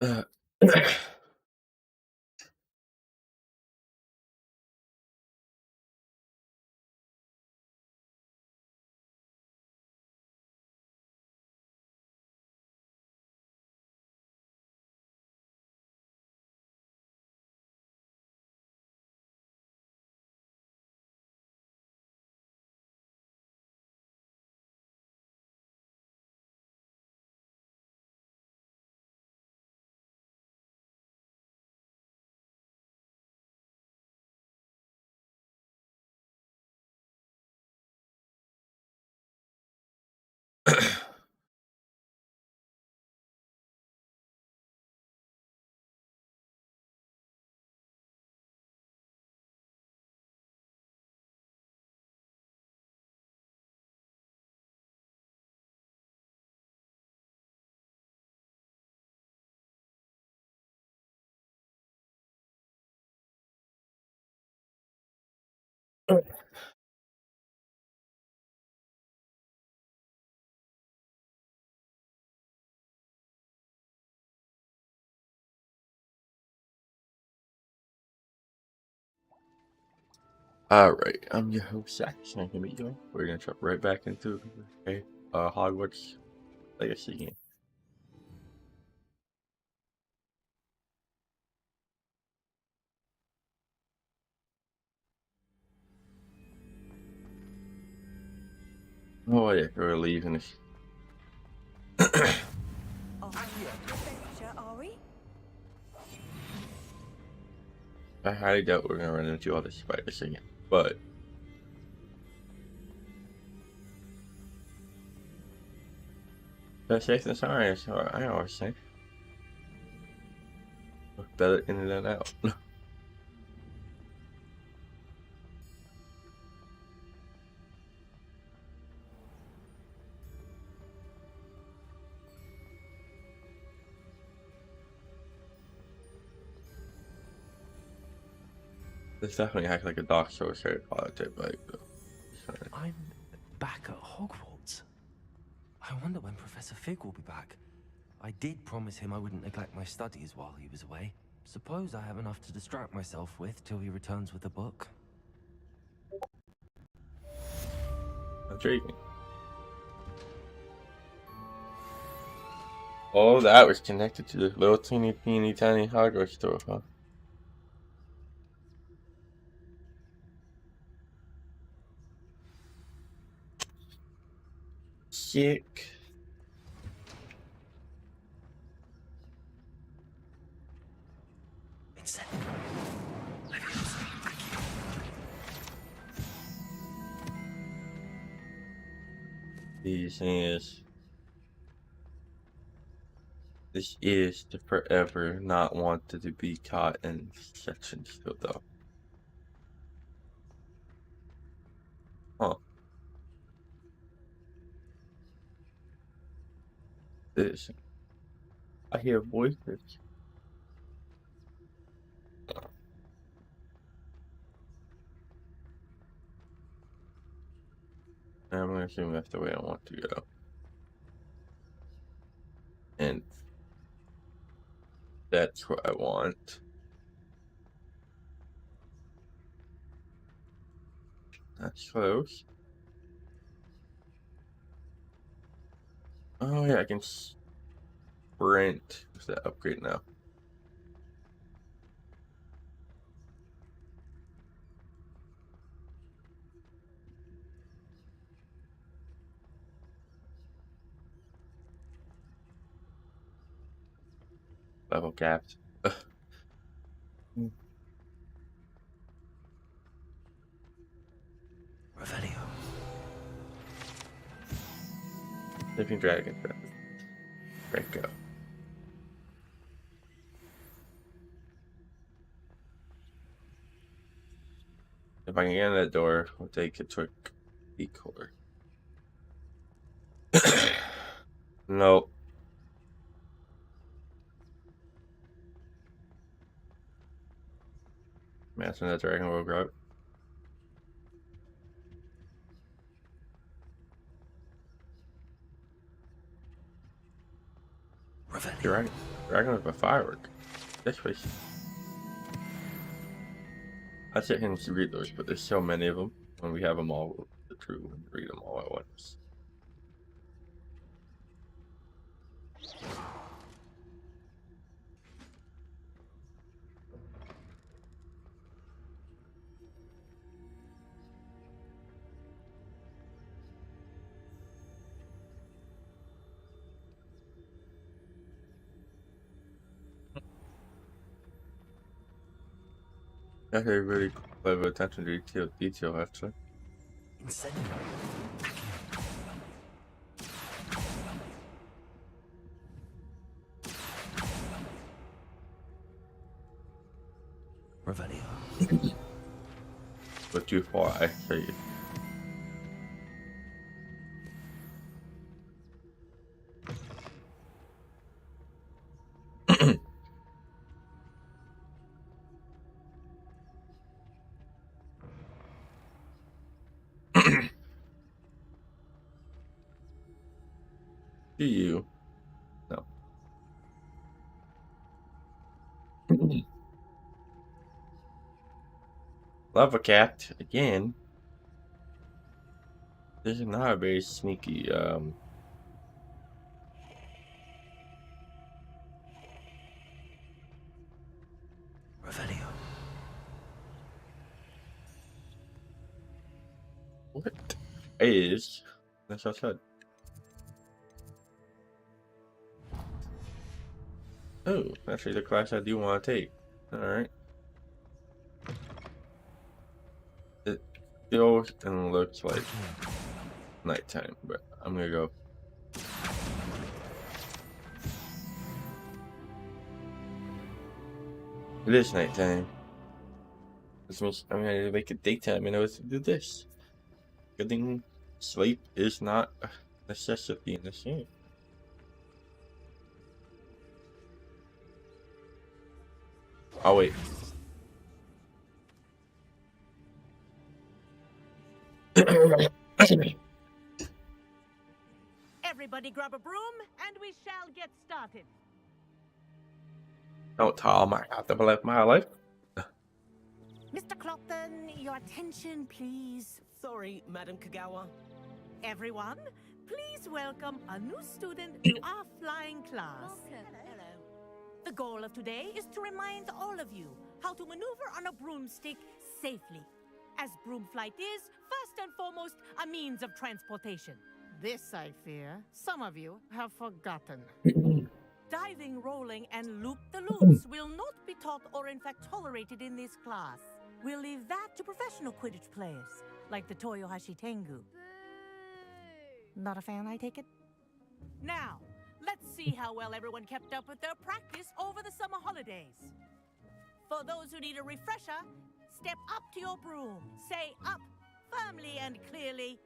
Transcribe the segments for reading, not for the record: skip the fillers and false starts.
Uh, Alright, I'm your host, Zach. Nice to meet you. We're gonna jump right back into a Hogwarts Legacy game. Oh yeah, we're leaving this. I highly doubt we're gonna run into all the spiders again, but that's safe than sorry, so I always say. Better in than out. This definitely acts like a Dark Souls Harry Potter type like. I'm back at Hogwarts. I wonder when Professor Fig will be back. I did promise him I wouldn't neglect my studies while he was away. Suppose I have enough to distract myself with till he returns with a book. Intriguing. Oh, that was connected to the little teeny tiny Hogwarts store, huh? Sick. This is to forever not wanted to be caught in section still though. Huh. This. I hear voices. I'm gonna assume that's the way I want to go. And that's what I want. That's close. Oh yeah, I can sprint with that upgrade now. Level capped. Revelio. Living dragon. Right, go. If I can get in that door, we'll take it to a decor. Nope. Imagine that dragon will grow. Revelio. Dragon. Dragon with a firework. This way. I sit here and read those, but there's so many of them. When we have them all, we'll go through and read them all at once. That's a really clever attention to detail, actually. Incendiary. Revelio. But too far, I say. Do you? No. Love a cat again. This is not a very sneaky. Revelio. What is? That's what I said. Oh, actually, the class I do want to take. All right. It feels and looks like nighttime, but I'm gonna go. It is nighttime. This means I'm gonna make it daytime and I was to do this. Good thing sleep is not a necessity in this game. Oh wait. Everybody grab a broom and we shall get started. Don't tell me I have to live my life. Mr. Clopton, your attention, please. Sorry, Madam Kagawa. Everyone, please welcome a new student to our flying class. Hello. The goal of today is to remind all of you how to maneuver on a broomstick safely, as broom flight is, first and foremost, a means of transportation. This, I fear, some of you have forgotten. Diving, rolling, and loop-the-loops will not be taught or in fact tolerated in this class. We'll leave that to professional Quidditch players, like the Toyohashi Tengu. Not a fan, I take it? Now, let's see how well everyone kept up with their practice over the summer holidays. For those who need a refresher, step up to your broom, say up firmly and clearly,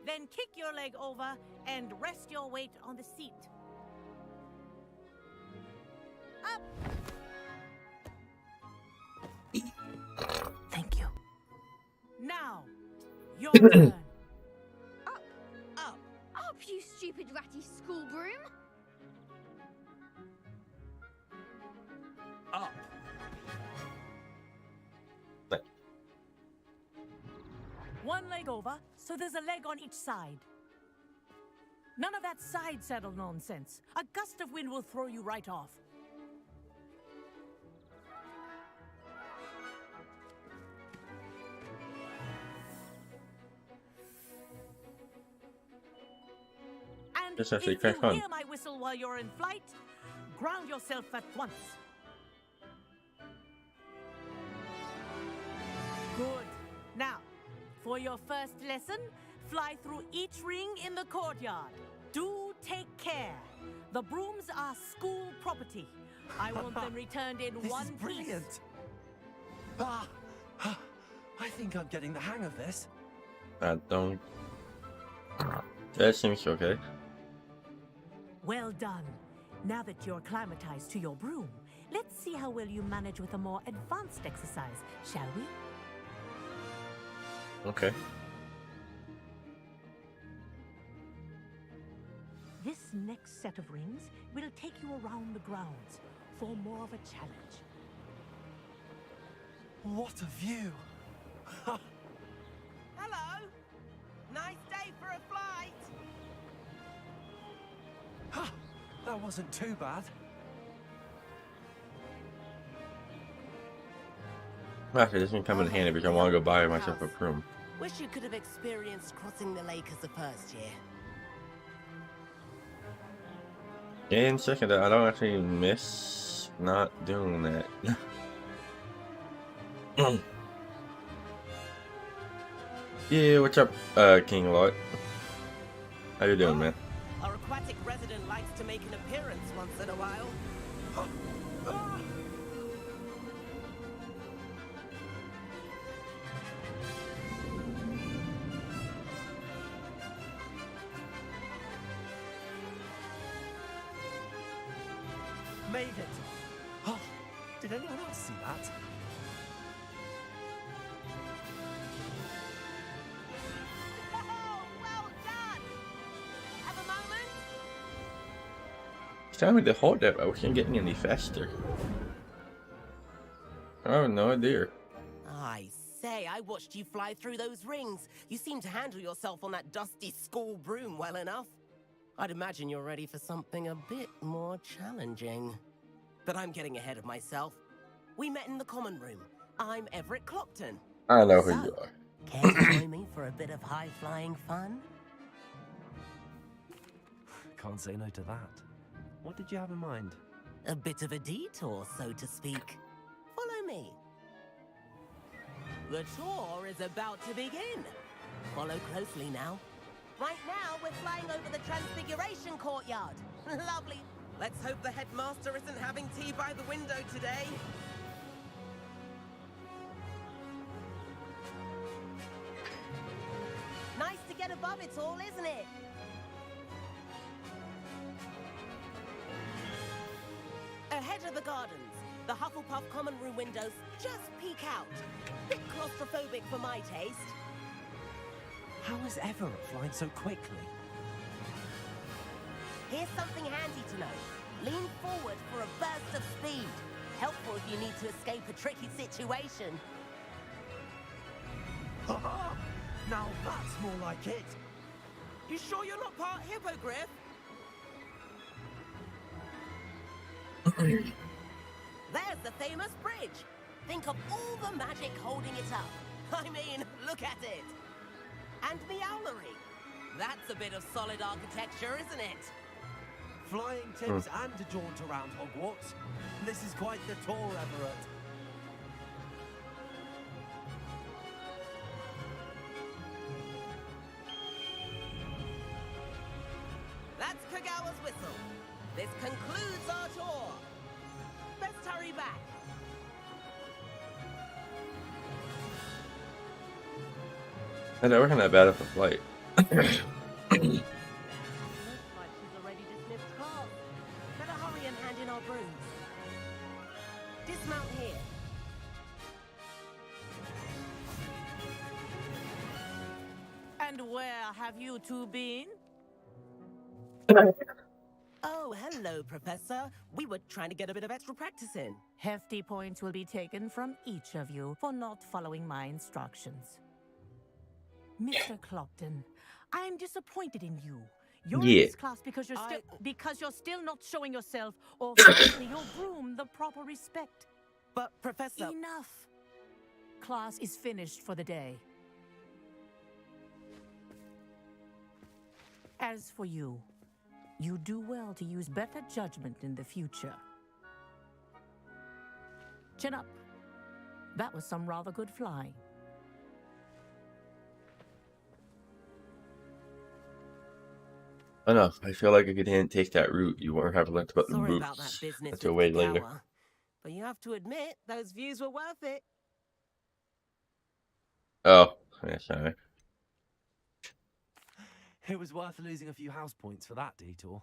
then kick your leg over and rest your weight on the seat. Up! Thank you. Now, your turn. Up. Up. Up, you stupid ratty school broom. Up. One leg over, so there's a leg on each side. None of that side saddle nonsense. A gust of wind will throw you right off. And This actually if you quite fun. hear my whistle while you're in flight, ground yourself at once. Good. Now, for your first lesson, fly through each ring in the courtyard. Do take care. The brooms are school property. I want them returned in This one is piece. brilliant. I think I'm getting the hang of this. Don't. That seems okay. Well done. Now that you're acclimatized to your broom, let's see how well you manage with a more advanced exercise, shall we? Okay. This next set of rings will take you around the grounds, for more of a challenge. What a view! Hello. Nice day for a flight. Ha! That wasn't too bad. Actually, this can come in handy because I want to go buy myself a broom. Wish you could have experienced crossing the lake as a first year. And second, I don't actually miss not doing that. Yeah, what's up, King Lot? How you doing, man? Our aquatic resident likes to make an appearance once in a while. Made it! Oh, did anyone else see that? Oh, well done. Have a moment? It's telling me to hold that, but I wasn't getting any faster. I have no idea. I say, I watched you fly through those rings. You seem to handle yourself on that dusty school broom well enough. I'd imagine you're ready for something a bit more challenging. But I'm getting ahead of myself. We met in the common room. I'm Everett Clopton. I know who So, you are. Care to join me for a bit of high-flying fun? Can't say no to that. What did you have in mind? A bit of a detour, so to speak. Follow me. The tour is about to begin. Follow closely now. Right now, we're flying over the Transfiguration Courtyard. Lovely. Let's hope the headmaster isn't having tea by the window today. Nice to get above it all, isn't it? Ahead of the gardens, the Hufflepuff common room windows just peek out. Bit claustrophobic for my taste. How is Everett flying so quickly? Here's something handy to know. Lean forward for a burst of speed. Helpful if you need to escape a tricky situation. Now that's more like it! You sure you're not part hippogriff? There's the famous bridge. Think of all the magic holding it up. I mean, look at it. And the owlery. That's a bit of solid architecture, isn't it? Flying tips and a jaunt around Hogwarts. This is quite the tour, Everett. That's Kagawa's whistle. This concludes our tour. Let's hurry back. I know we're not that bad at the flight. Looks like she's already dismissed class. Better hurry and hand in our brooms. Dismount here. And where have you two been? Oh, hello, Professor. We were trying to get a bit of extra practice in. Hefty points will be taken from each of you for not following my instructions. Mr. Clopton, I'm disappointed in you. You're in Yeah. this class because you're still not showing yourself or frankly your broom the proper respect. But, Professor... Enough. Class is finished for the day. As for you, you do well to use better judgment in the future. Chin up. That was some rather good flying. Enough. I feel like if you didn't take that route, you won't have learned about the Sorry about that boots business until with way later. Kagawa, but you have to admit, those views were worth it. Oh, yeah, sorry. It was worth losing a few house points for that detour.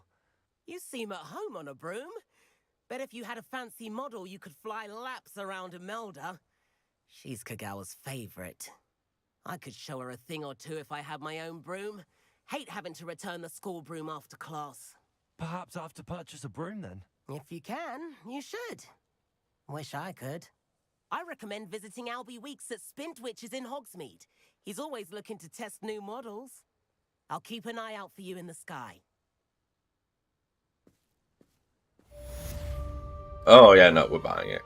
You seem at home on a broom. Bet if you had a fancy model, you could fly laps around Imelda. She's Kagawa's favorite. I could show her a thing or two if I had my own broom. Hate having to return the school broom after class. Perhaps I have to purchase a broom then. If you can, you should. Wish I could. I recommend visiting Albie Weeks at Spintwitches in Hogsmeade. He's always looking to test new models. I'll keep an eye out for you in the sky. Oh yeah, no, we're buying it.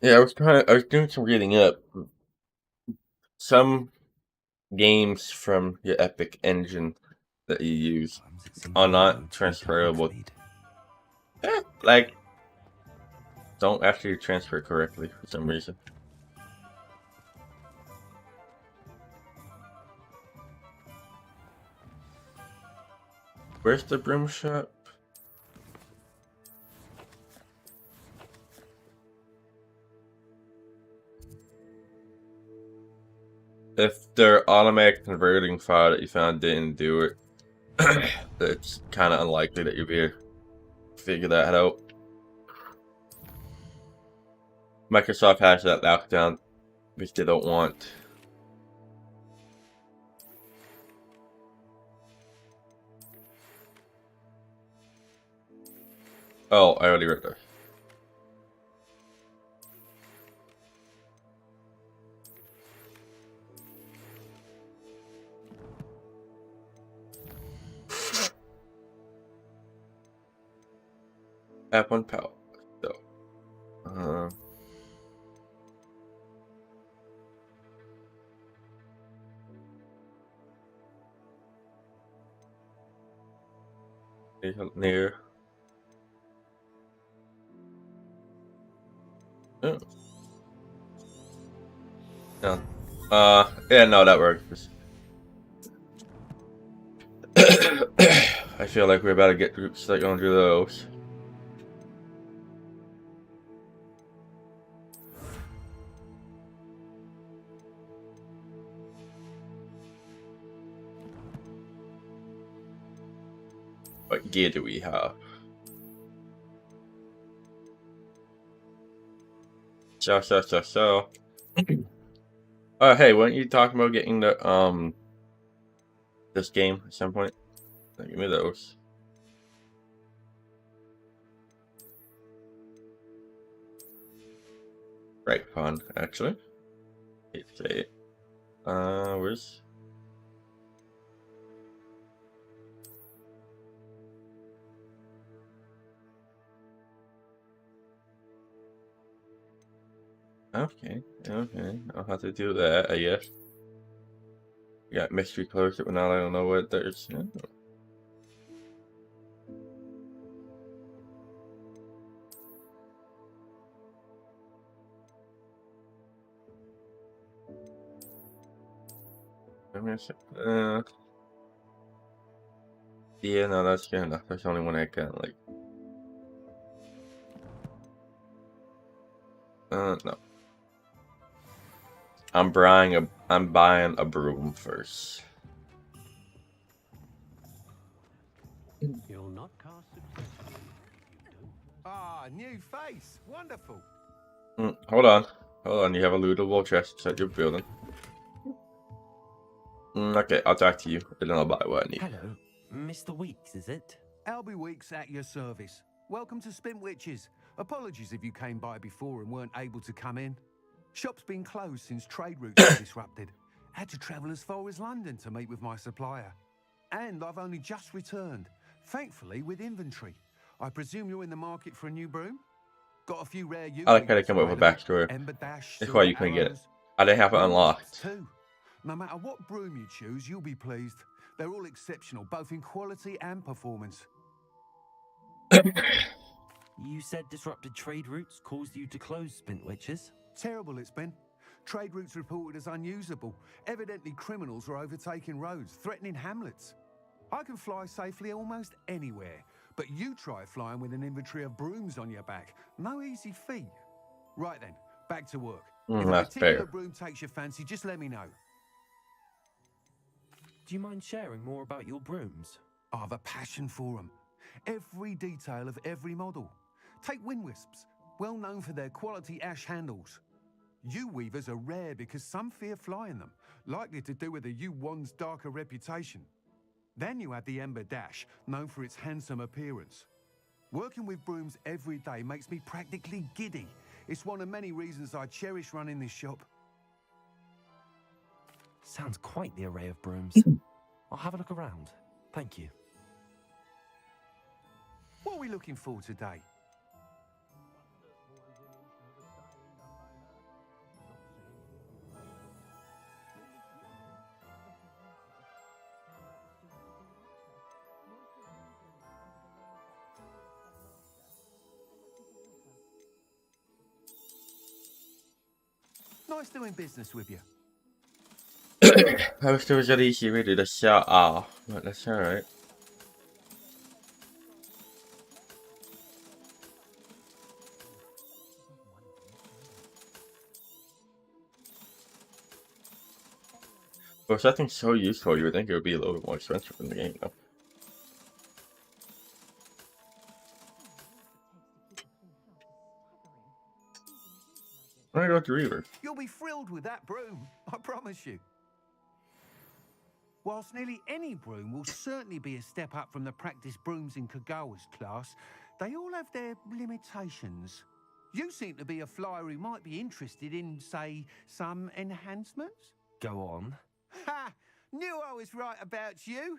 Yeah, I was doing some reading up. Some games from your Epic engine that you use are not transferable. Like, don't actually transfer correctly for some reason. Where's the broom shop? If their automatic converting file that you found didn't do it, it's kind of unlikely that you'll be able to figure that out. Microsoft has that lockdown, which they don't want. Oh, I already read that. App on Pal. So, near. Oh. No. Yeah, no, that works. I feel like we're about to get stuck going through those. What gear do we have? So. Oh, hey, weren't you talking about getting the this game at some point? Give me those. Right, fun actually. It's where's? Okay, I'll have to do that, I guess. We got mystery closed, but now I don't know what there's. Oh. Yeah, no, that's good enough. That's the only one I can like. No. I'm buying a broom first. You'll not cast successfully if you don't. Ah, new face. Wonderful. Hold on. You have a lootable chest at your building. Okay, I'll talk to you, and then I'll buy what I need. Hello, Mr. Weeks, is it? Albie Weeks at your service. Welcome to Spintwitches. Apologies if you came by before and weren't able to come in. Shop's been closed since trade routes were disrupted. Had to travel as far as London to meet with my supplier. And I've only just returned, thankfully with inventory. I presume you're in the market for a new broom? Got a few rare I like how they come up with a backstory. That's why you couldn't get it. I didn't have it unlocked. Too. No matter what broom you choose, you'll be pleased. They're all exceptional, both in quality and performance. You said disrupted trade routes caused you to close Spintwitches? Terrible it's been. Trade routes reported as unusable. Evidently criminals were overtaking roads, threatening hamlets. I can fly safely almost anywhere, but you try flying with an inventory of brooms on your back. No easy feat. Right then, back to work. If a That's particular fair. broom takes your fancy, just let me know. Do you mind sharing more about your brooms? I have a passion for them. Every detail of every model. Take wind wisps, well known for their quality ash handles. Yew weavers are rare because some fear flying them, likely to do with the yew wand's darker reputation. Then you have the ember dash, known for its handsome appearance. Working with brooms every day makes me practically giddy. It's one of many reasons I cherish running this shop. Sounds quite the array of brooms. I'll have a look around. Thank you. What are we looking for today? Nice doing business with you. I wish there was an easy way to shout off, but that's alright. For something so useful, you would think it would be a little bit more expensive in the game, though. I'm gonna go to Reaver. You'll be thrilled with that broom, I promise you. Whilst nearly any broom will certainly be a step up from the practice brooms in Kagawa's class, they all have their limitations. You seem to be a flyer who might be interested in, say, some enhancements? Go on. Ha! Knew I was right about you.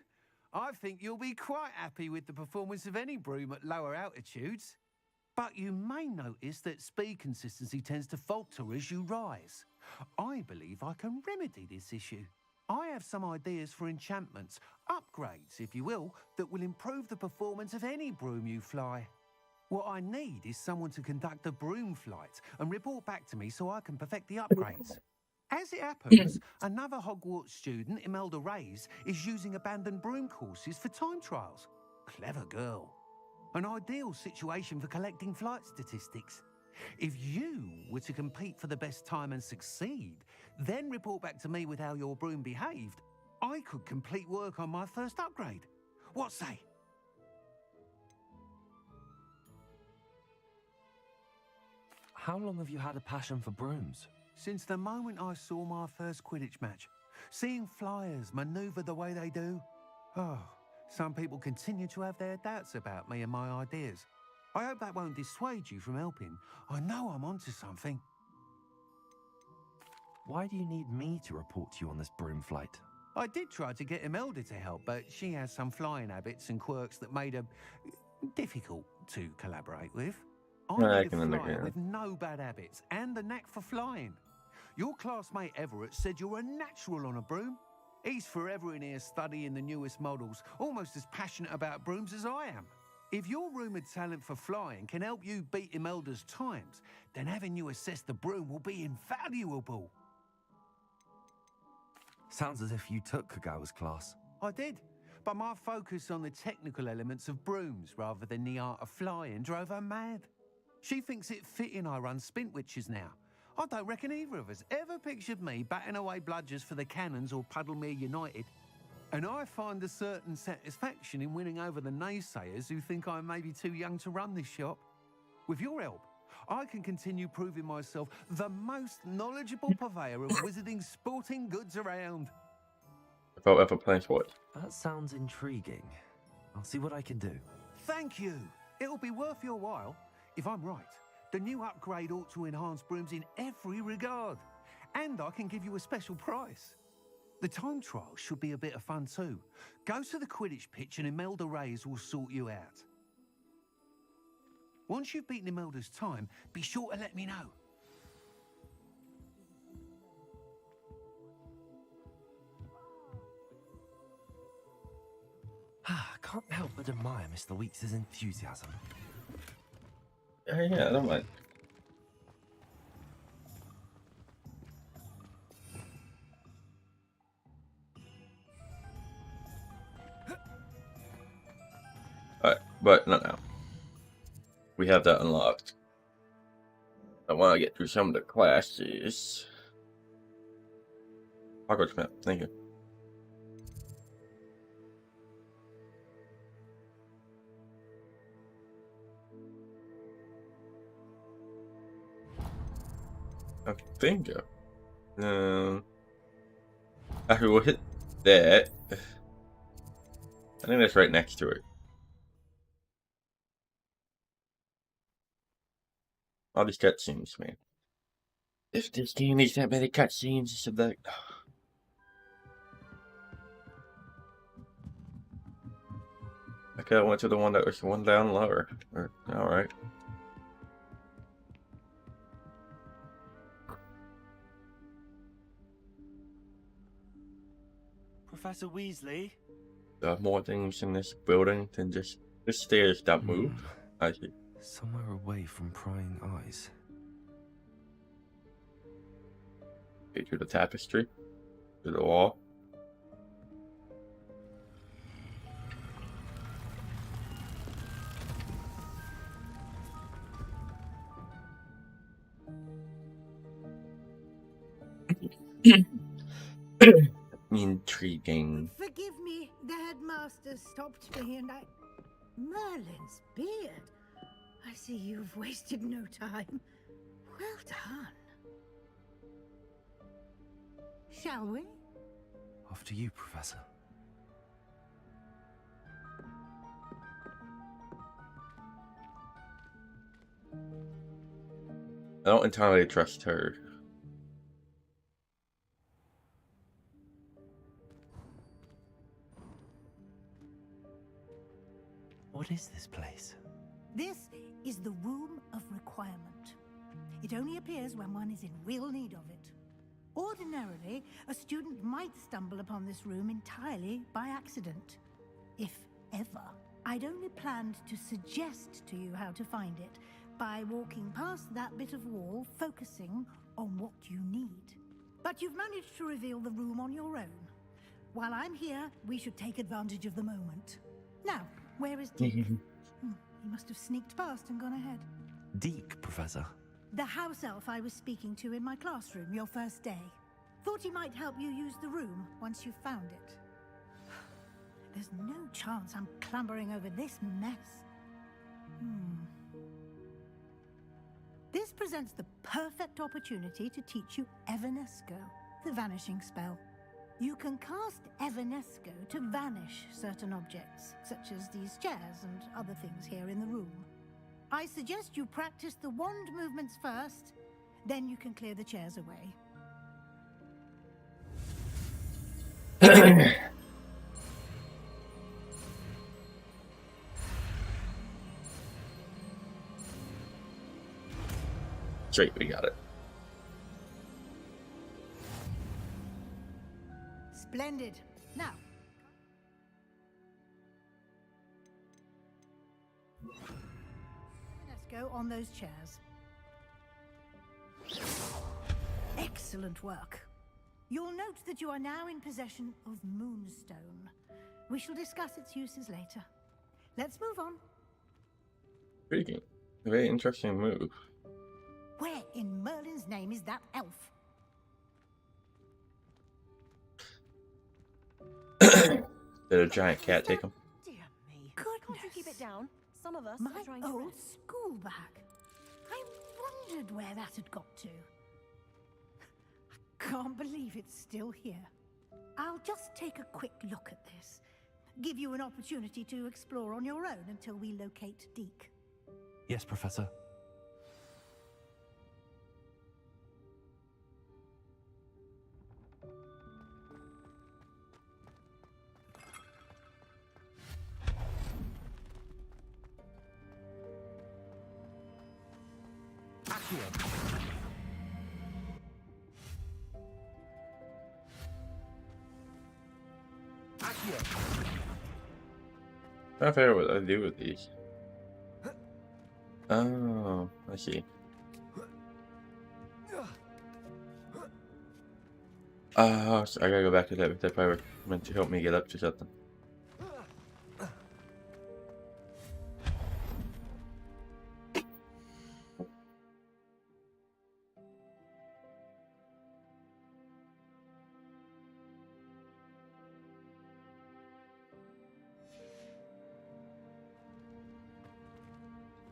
I think you'll be quite happy with the performance of any broom at lower altitudes. But you may notice that speed consistency tends to falter as you rise. I believe I can remedy this issue. I have some ideas for enchantments, upgrades, if you will, that will improve the performance of any broom you fly. What I need is someone to conduct a broom flight and report back to me so I can perfect the upgrades. As it happens, another Hogwarts student, Imelda Reyes, is using abandoned broom courses for time trials. Clever girl. An ideal situation for collecting flight statistics. If you were to compete for the best time and succeed, then report back to me with how your broom behaved, I could complete work on my first upgrade. What say? How long have you had a passion for brooms? Since the moment I saw my first Quidditch match, seeing flyers maneuver the way they do. Oh, some people continue to have their doubts about me and my ideas. I hope that won't dissuade you from helping. I know I'm onto something. Why do you need me to report to you on this broom flight? I did try to get Imelda to help, but she has some flying habits and quirks that made her difficult to collaborate with. I I need a can flyer understand. with no bad habits and the knack for flying. Your classmate Everett said you're a natural on a broom. He's forever in here studying the newest models, almost as passionate about brooms as I am. If your rumoured talent for flying can help you beat Imelda's times, then having you assess the broom will be invaluable. Sounds as if you took Kagawa's class. I did, but my focus on the technical elements of brooms rather than the art of flying drove her mad. She thinks it fitting I run Spintwitches now. I don't reckon either of us ever pictured me batting away bludgers for the Cannons or Puddlemere United. And I find a certain satisfaction in winning over the naysayers who think I may be too young to run this shop. With your help, I can continue proving myself the most knowledgeable purveyor of wizarding sporting goods around. If I ever playing sport. That sounds intriguing. I'll see what I can do. Thank you. It'll be worth your while. If I'm right, the new upgrade ought to enhance brooms in every regard. And I can give you a special price. The time trial should be a bit of fun too. Go to the Quidditch pitch and Imelda Reyes will sort you out. Once you've beaten Imelda's time, be sure to let me know. I can't help but admire Mr. Weeks' enthusiasm. Yeah, I don't mind. Alright, but not now. We have that unlocked. I want to get through some of the classes. Hogwarts map, thank you. a finger. Actually, we'll hit that. I think that's right next to it. All these cutscenes, man. If this game needs that many cutscenes, it's like. Okay, I went to the one that was one down lower. Alright. Professor Weasley? There are more things in this building than just the stairs that move. I see. Somewhere away from prying eyes. Okay, to the tapestry. To the wall. Intriguing. Forgive me, the headmaster stopped me and I... Merlin's beard. I see you've wasted no time. Well done. Shall we? After you, Professor. I don't entirely trust her. What is this place? This is the Room of Requirement. It only appears when one is in real need of it. Ordinarily, a student might stumble upon this room entirely by accident. If ever. I'd only planned to suggest to you how to find it by walking past that bit of wall, focusing on what you need. But you've managed to reveal the room on your own. While I'm here, we should take advantage of the moment. Now, where is Deke? He must have sneaked past and gone ahead. Deke, Professor. The house elf I was speaking to in my classroom your first day. Thought he might help you use the room once you've found it. There's no chance I'm clambering over this mess. This presents the perfect opportunity to teach you Evanesco, the vanishing spell. You can cast Evanesco to vanish certain objects, such as these chairs and other things here in the room. I suggest you practice the wand movements first, then you can clear the chairs away. Straight, we got it. Splendid. Now. Let's go on those chairs. Excellent work. You'll note that you are now in possession of Moonstone. We shall discuss its uses later. Let's move on. Intriguing. A very interesting move. Where in Merlin's name is that elf? Did a giant cat take him? Dear me. Goodness. Can't you keep it down? Some of us My are trying to old rest. school bag. I wondered where that had got to. I can't believe it's still here. I'll just take a quick look at this. Give you an opportunity to explore on your own until we locate Deke. Yes, Professor. I don't know what I do with these. Oh, I see. Oh, so I gotta go back to that power meant to help me get up to something.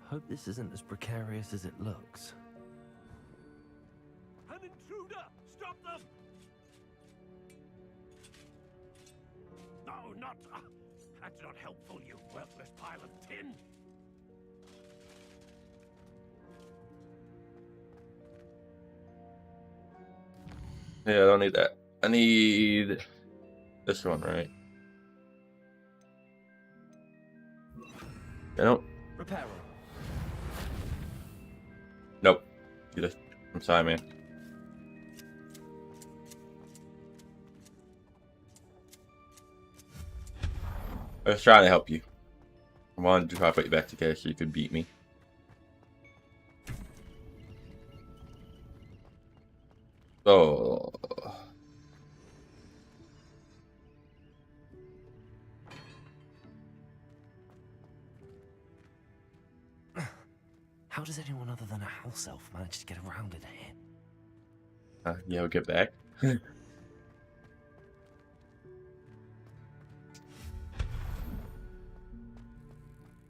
Hope this isn't as precarious as it looks. An intruder! Stop them! No, not... that's not helpful, you worthless pile of tin! Yeah, I don't need that. I need this one, right? I don't. Repairer. Nope. You just. I'm sorry, man. I was trying to help you. I wanted to try to put you back together so you could beat me. Oh. How does anyone other than a house elf manage to get around in here? Yeah, we'll get back.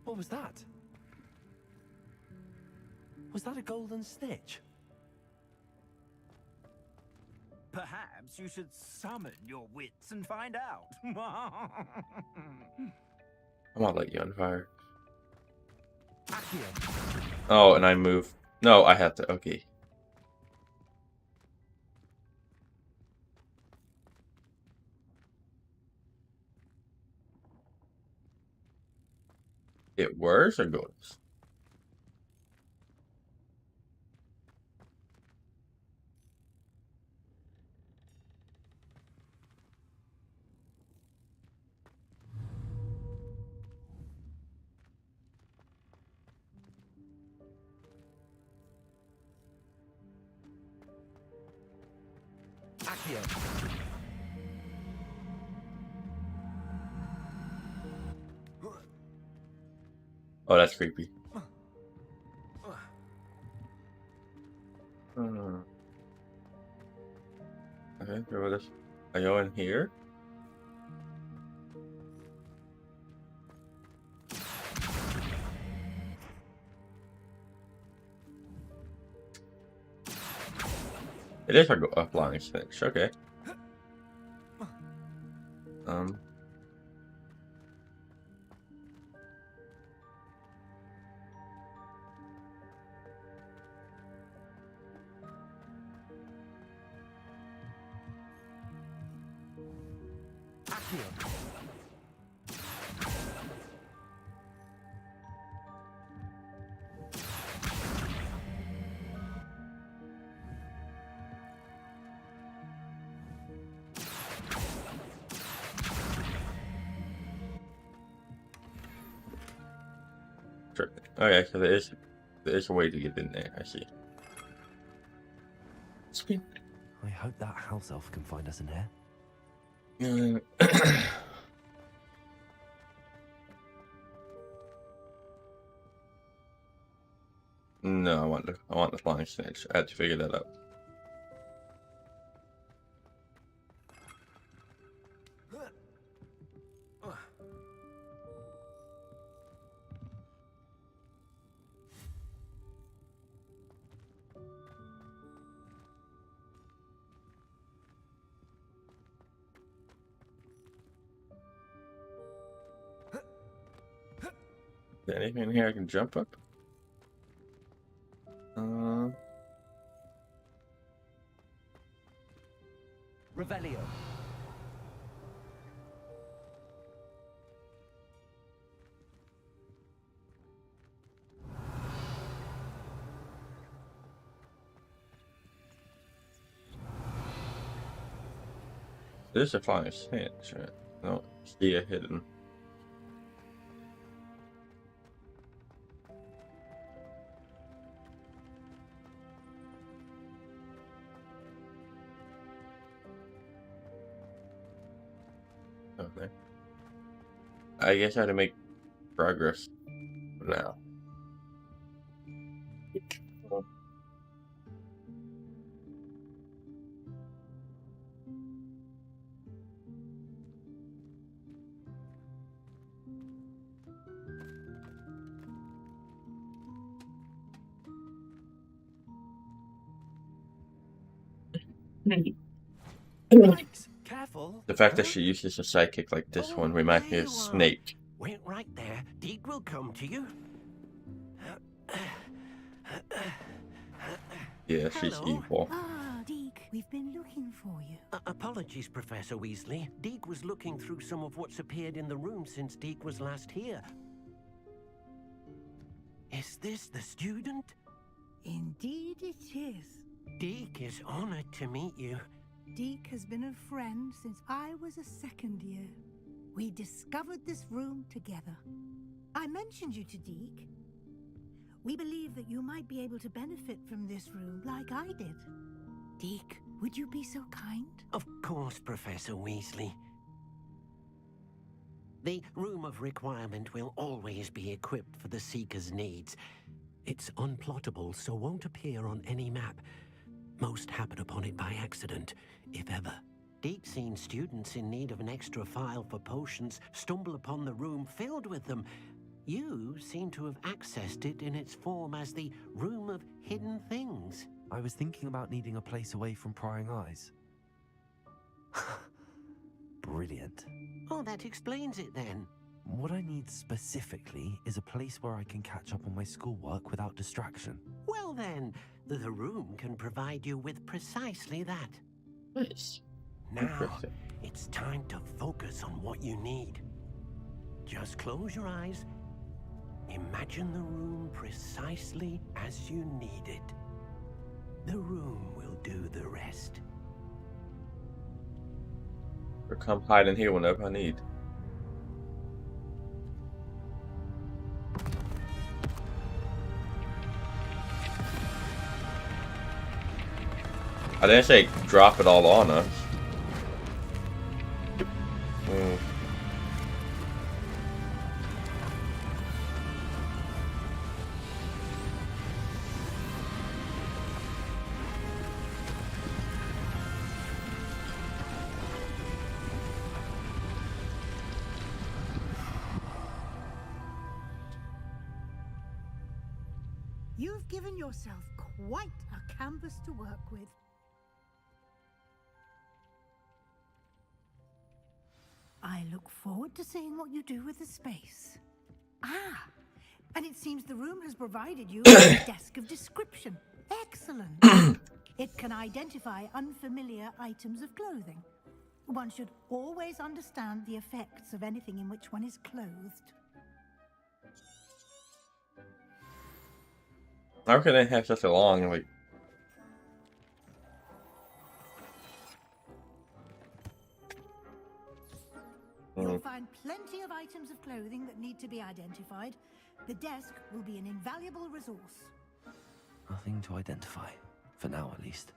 What was that? Was that a golden snitch? Perhaps you should summon your wits and find out. I won't let you on fire. Accio. Oh, and I move. No, I have to. Okay. It works or goes? Accio. Oh, that's creepy. Okay, what is? Are you in here? It is a flying snitch. Okay. Accio. Sure. Okay, so there is a way to get in there. I see. Sweet. I hope that house elf can find us in here. No, I want the flying snitch. I had to figure that out. Is there anything in here I can jump up? Revelio. There's a flying snitch. Right? No, see a hidden. Okay. I guess I had to make progress now. Yikes! Careful! The fact that Huh? she uses a sidekick like this Oh, one reminds me there of you are. Snake. Wait right there. Deke will come to you. Yeah, she's Hello. evil. Ah, Deke, we've been looking for you. Apologies, Professor Weasley. Deke was looking through some of what's appeared in the room since Deke was last here. Is this the student? Indeed it is. Deke is honored to meet you. Deke has been a friend since I was a second year. We discovered this room together. I mentioned you to Deke. We believe that you might be able to benefit from this room like I did. Deke, would you be so kind? Of course, Professor Weasley. The Room of Requirement will always be equipped for the Seeker's needs. It's unplottable, so won't appear on any map. Most happen upon it by accident, if ever. Deke's seen students in need of an extra file for potions stumble upon the room filled with them. You seem to have accessed it in its form as the Room of Hidden Things. I was thinking about needing a place away from prying eyes. Brilliant. Oh, that explains it then. What I need specifically is a place where I can catch up on my schoolwork without distraction. Well then, the room can provide you with precisely that. Nice. Now, Interesting. it's time to focus on what you need. Just close your eyes. Imagine the room precisely as you need it. The room will do the rest. Or come hide in here whenever I need. I didn't say drop it all on us. You've given yourself quite a canvas to work with. I look forward to seeing what you do with the space. Ah, and it seems the room has provided you with a desk of description. Excellent. It can identify unfamiliar items of clothing. One should always understand the effects of anything in which one is clothed. How can they have such a long, like... You'll find plenty of items of clothing that need to be identified. The desk will be an invaluable resource. Nothing to identify. For now, at least.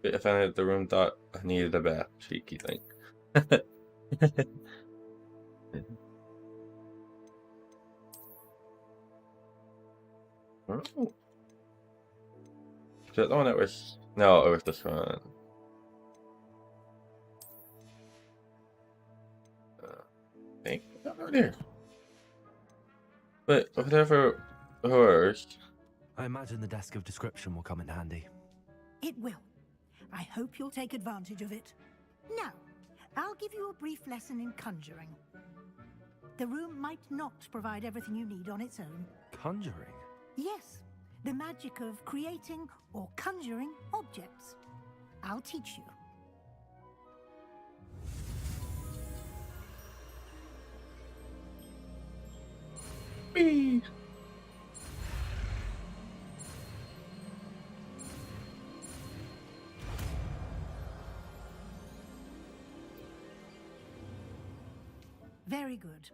I found out the room thought I needed a bath. Cheeky thing. Oh. Is that the one that was... No, it was this one. I think over there. But whatever works. I imagine the desk of description will come in handy. It will. I hope you'll take advantage of it. Now, I'll give you a brief lesson in conjuring. The room might not provide everything you need on its own. Conjuring? Yes, the magic of creating or conjuring objects. I'll teach you. Whee! Very good.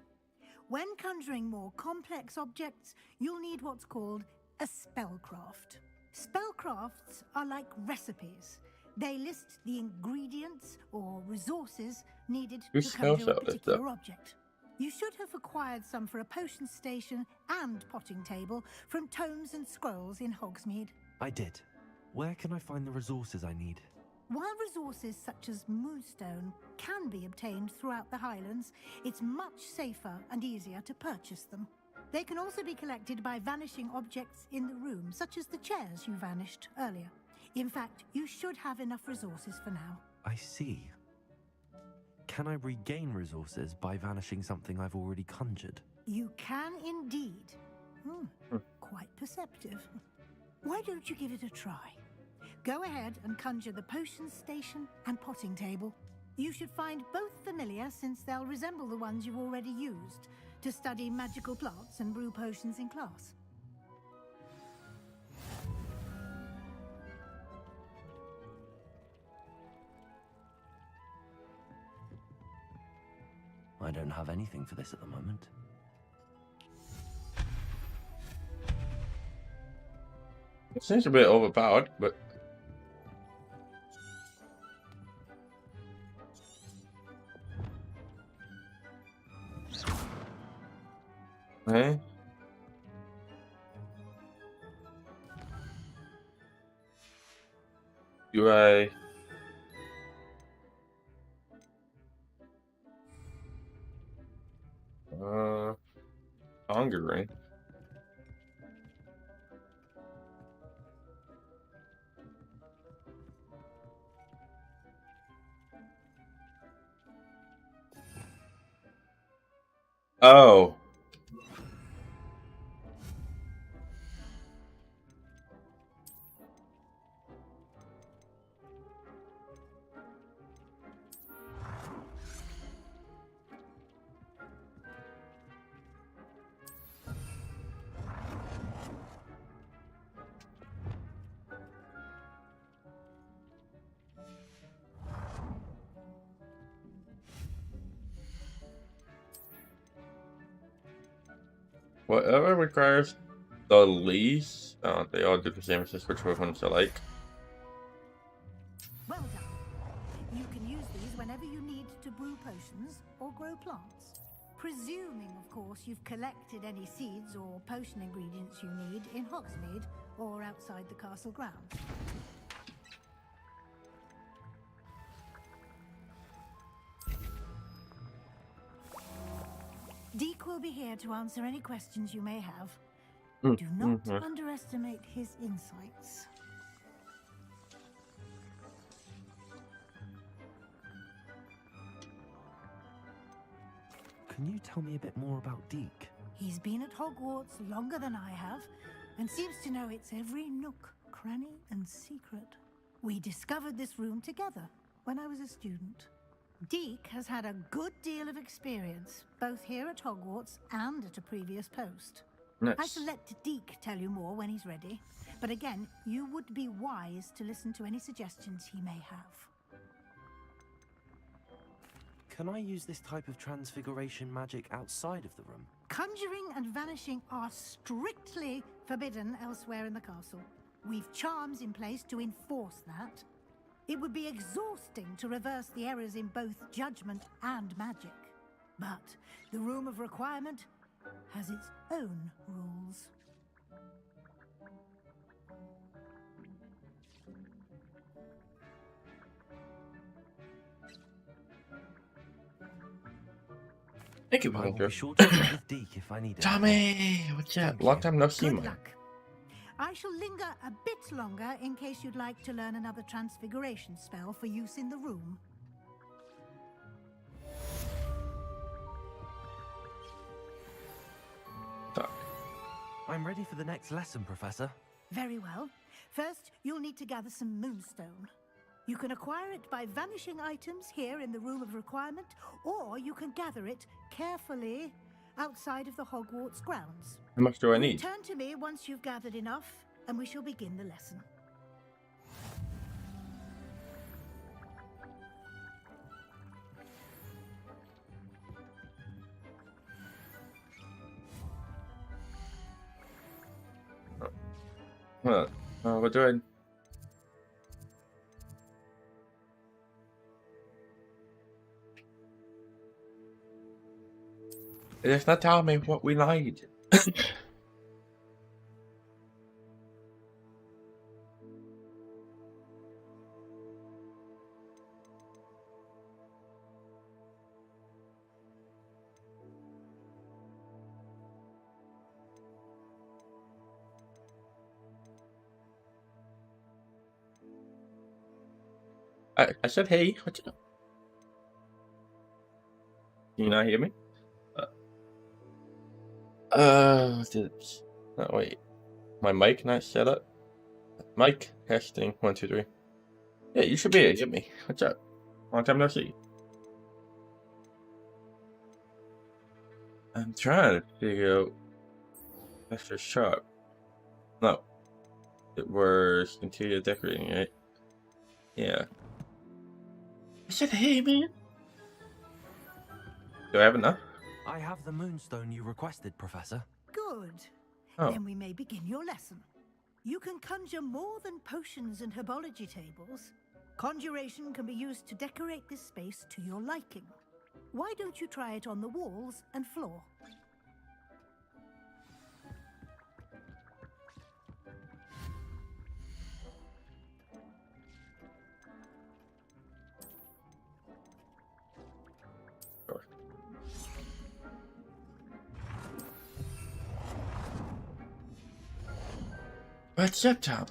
When conjuring more complex objects, you'll need what's called a spellcraft. Spellcrafts are like recipes. They list the ingredients or resources needed Who to conjure spells a out this particular stuff? object. You should have acquired some for a potion station and potting table from tomes and scrolls in Hogsmeade. I did. Where can I find the resources I need? While resources such as moonstone can be obtained throughout the Highlands, it's much safer and easier to purchase them. They can also be collected by vanishing objects in the room, such as the chairs you vanished earlier. In fact, you should have enough resources for now. I see. Can I regain resources by vanishing something I've already conjured? You can indeed. Quite perceptive. Why don't you give it a try? Go ahead and conjure the potion station and potting table. You should find both familiar, since they'll resemble the ones you've already used to study magical plants and brew potions in class. I don't have anything for this at the moment. It seems a bit overpowered, but hey. Do I hungering? Oh. Whatever requires the least. Oh, they all do the same as which ones I like. Well done. You can use these whenever you need to brew potions or grow plants. Presuming, of course, you've collected any seeds or potion ingredients you need in Hogsmeade or outside the castle grounds. Deek will be here to answer any questions you may have. Do not underestimate his insights. Can you tell me a bit more about Deek? He's been at Hogwarts longer than I have, and seems to know its every nook, cranny, and secret. We discovered this room together when I was a student. Deek has had a good deal of experience, both here at Hogwarts and at a previous post. Nice. I shall let Deek tell you more when he's ready, but again, you would be wise to listen to any suggestions he may have. Can I use this type of transfiguration magic outside of the room? Conjuring and vanishing are strictly forbidden elsewhere in the castle. We've charms in place to enforce that. It would be exhausting to reverse the errors in both judgment and magic. But the Room of Requirement has its own rules. Thank you, I'll Hunter. be sure to check with Deek if I need it. Tommy, what's up? Long time no see, Good man. luck. I shall linger a bit longer in case you'd like to learn another transfiguration spell for use in the room. Fuck. I'm ready for the next lesson, Professor. Very well. First, you'll need to gather some moonstone. You can acquire it by vanishing items here in the Room of Requirement, or you can gather it carefully outside of the Hogwarts grounds. How much do I need? Return to me once you've gathered enough, and we shall begin the lesson. We're doing. It's not telling me what we need. I said hey. What's up? Can you not hear me? Oh, wait. My mic not set up? Mic, testing, 1, 2, 3. Yeah, you should be able to get me. What's up? Long time no see. I'm trying to figure out. That's for sharp. No. It was interior decorating, right? Yeah. I said, hey, man. Do I have enough? I have the moonstone you requested, Professor. Good. Oh. Then we may begin your lesson. You can conjure more than potions and herbology tables. Conjuration can be used to decorate this space to your liking. Why don't you try it on the walls and floor? Sure. What's up, Tom?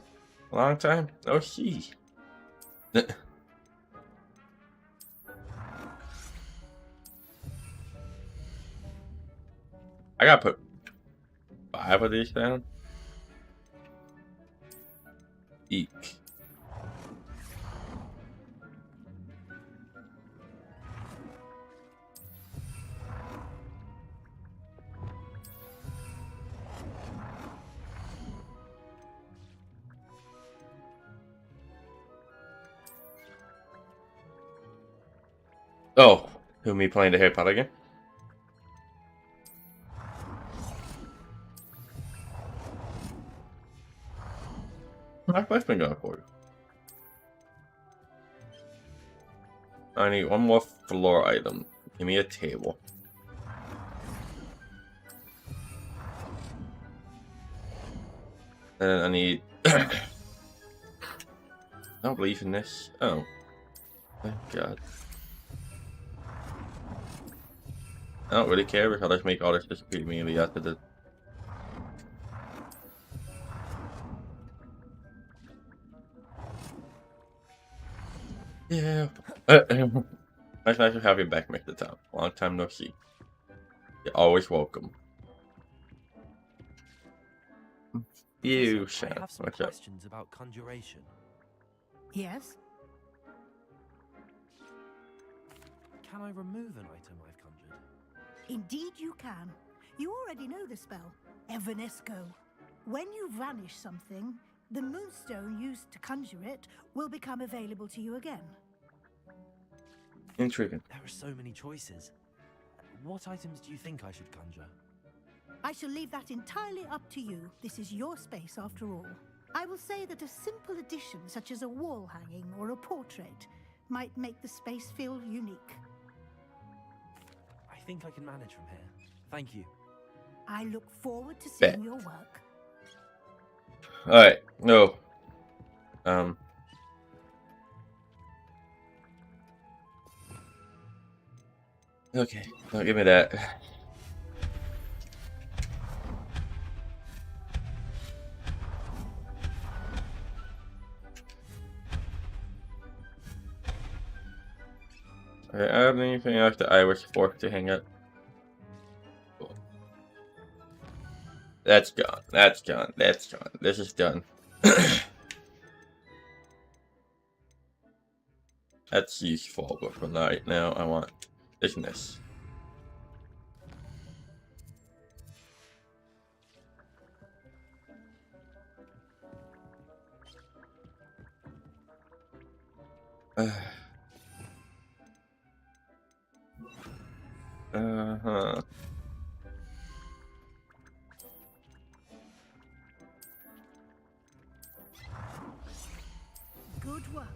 Long time no see. I gotta put 5 of these down. Eek. Oh, who, me playing the Harry Potter game? What's been going for you? I need one more floor item. Give me a table. And I need... I don't believe in this. Oh. Thank God. I don't really care because I'll just make all this disappear immediately after the... Yeah. It's nice to have you back, Mr. Tom. Long time no see. You're always welcome. You, Sam. I have some What's up? questions about conjuration. Yes? Can I remove an item I've conjured? Indeed you can. You already know the spell, Evanesco. When you vanish something, the moonstone used to conjure it will become available to you again. Intriguing. There are so many choices. What items do you think I should conjure? I shall leave that entirely up to you. This is your space after all. I will say that a simple addition such as a wall hanging or a portrait might make the space feel unique. I think I can manage from here. Thank you. I look forward to seeing Bet. your work. Alright, no. Okay, don't give me that. Alright, I don't have anything else that I was forced to hang up. Cool. That's gone. That's gone. That's gone. This is done. That's useful, but for right now, I want business. Uh-huh. Good work.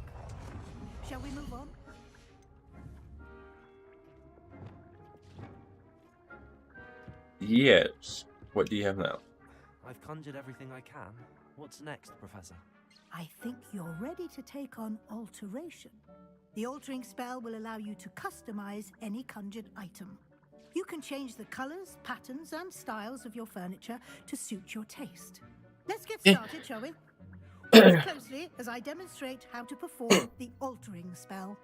Shall we move on? Yes. What do you have now? I've conjured everything I can. What's next, Professor? I think you're ready to take on alteration. The altering spell will allow you to customize any conjured item. You can change the colors, patterns, and styles of your furniture to suit your taste. Let's get started, shall we? Watch closely as I demonstrate how to perform the altering spell.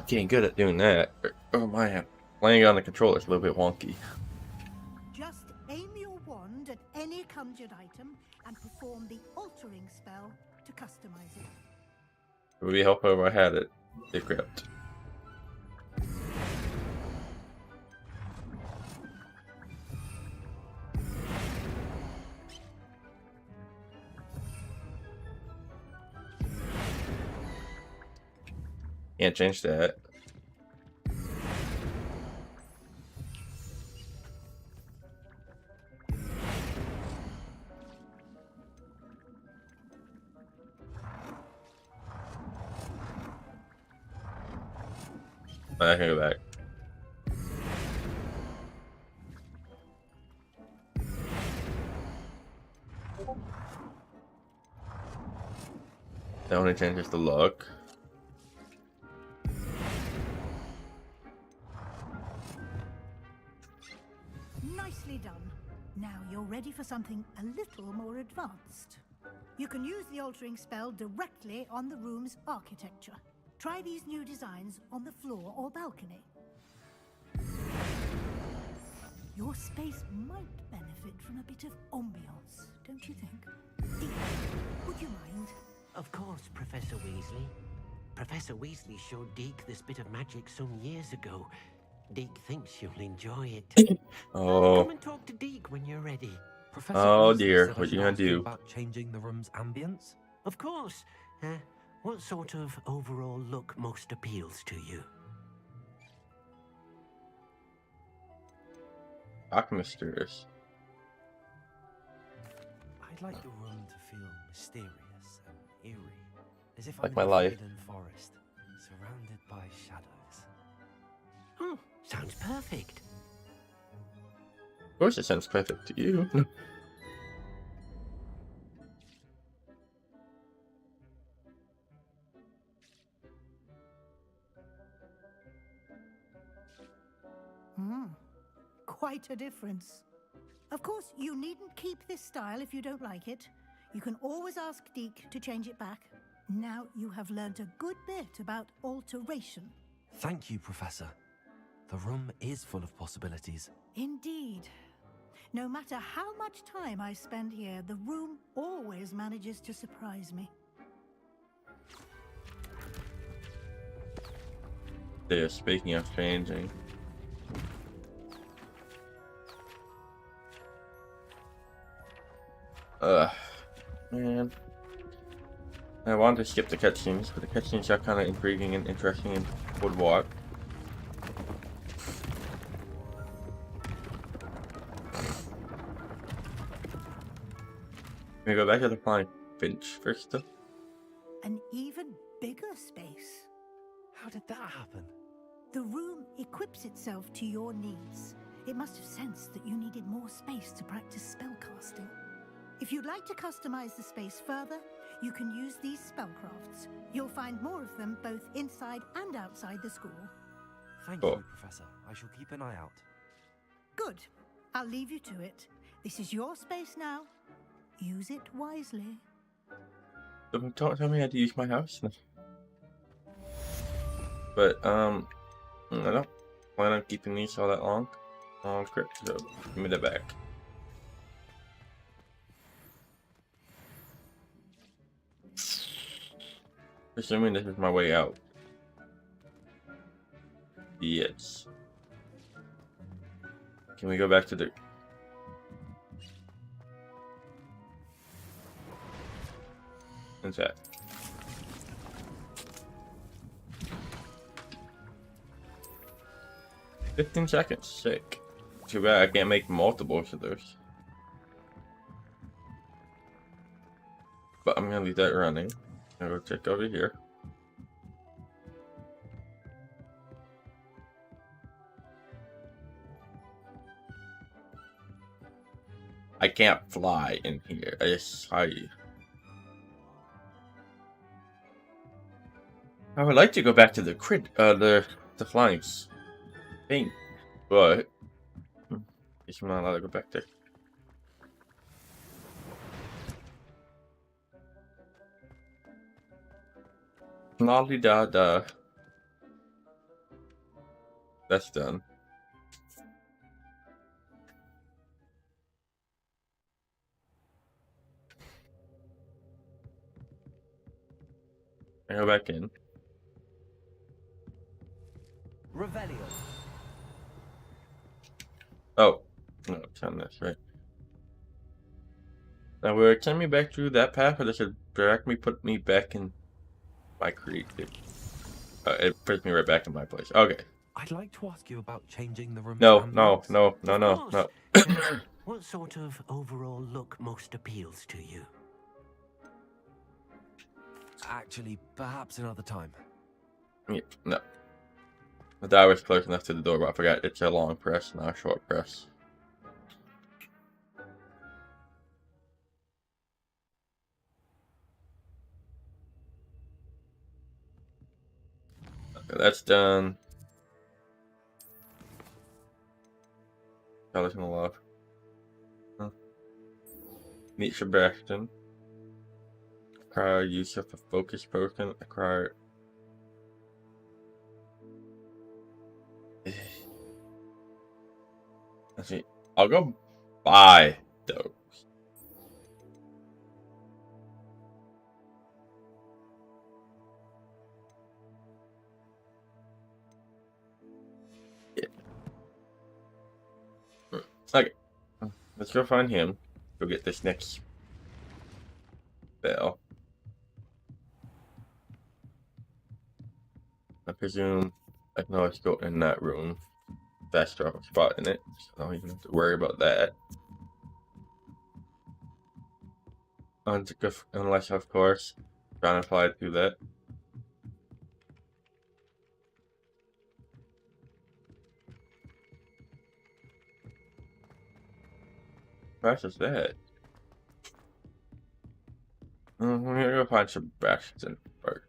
Getting good at doing that. Oh my, playing on the controller is a little bit wonky. Just aim your wand at any conjured item and perform the altering spell to customize it. It would be helpful if I had it equipped. Can't change that. I can go back. That only changes the look. Nicely done. Now you're ready for something a little more advanced. You can use the altering spell directly on the room's architecture. Try these new designs on the floor or balcony. Your space might benefit from a bit of ambiance, don't you think? Dean, would you mind? Of course, Professor Weasley. Professor Weasley showed Deke this bit of magic some years ago. Deke thinks you'll enjoy it. Oh. Come and talk to Deke when you're ready. Professor Oh Weasley dear, said I what should you gonna ask you do? about changing the room's ambience? Of course. What sort of overall look most appeals to you? Mysterious. I'd like the room to feel mysterious and eerie, as if Like I'm my in a life. forbidden forest, surrounded by shadows. Oh, sounds perfect. Of course it sounds perfect to you. Quite a difference. Of course, you needn't keep this style if you don't like it. You can always ask Deke to change it back. Now you have learnt a good bit about alteration. Thank you, Professor. The room is full of possibilities. Indeed. No matter how much time I spend here, the room always manages to surprise me. There, speaking of changing. Man. I wanted to skip the cutscenes, but the cutscenes are kind of intriguing and interesting and would walk. Can we go back to the flying finch first though? An even bigger space. How did that happen? The room equips itself to your needs. It must have sensed that you needed more space to practice spellcasting. If you'd like to customize the space further, you can use these spellcrafts. You'll find more of them both inside and outside the school. Thank Cool. you, Professor. I shall keep an eye out. Good. I'll leave you to it. This is your space now. Use it wisely. Don't tell me how to use my house. But I don't plan on keeping these all that long. Script, so give me that back. Assuming this is my way out. Yes. Can we go back to the... What's that? "15 seconds, sick. Too bad I can't make multiples of those. But I'm gonna leave that running. I'll go check over here. I can't fly in here. I just saw you. I would like to go back to the the flying thing, but I'm not allowed to go back there. Lolly da da. That's done. I go back in. Revelio. Oh, no, it's on this, right? Now, will it send me back through that path, or does it directly put me back in my creative? It puts me right back in my place. Okay. I'd like to ask you about changing the room's No, ambience. no. Now, what sort of overall look most appeals to you? Actually, perhaps another time. Yeah, no. The die was close enough to the door, but I forgot it's a long press, not a short press. Okay, that's done. Colors in the love. Huh. Meet Sebastian. Acquire use of a focus potion. Acquire. Let's see. I'll go buy those. Yeah. Okay. Let's go find him. Go get this next bell. I presume I can always go in that room. Fast travel spot in it, so I don't even have to worry about that. Unless, of course, trying to fly through that. What is that? I'm gonna go find Sebastian first.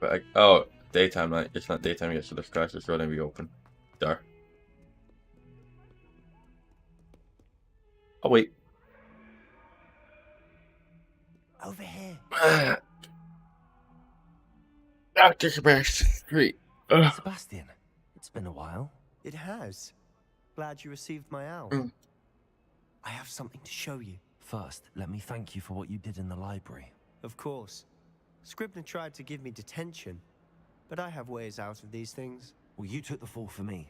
But oh, daytime night. It's not daytime yet, so the skies is going to be open. Dark. Oh wait. Over here. Dr. Sebastian Street. Sebastian, it's been a while. It has. Glad you received my owl. I have something to show you. First, let me thank you for what you did in the library. Of course. Scribner tried to give me detention, but I have ways out of these things. Well, you took the fall for me,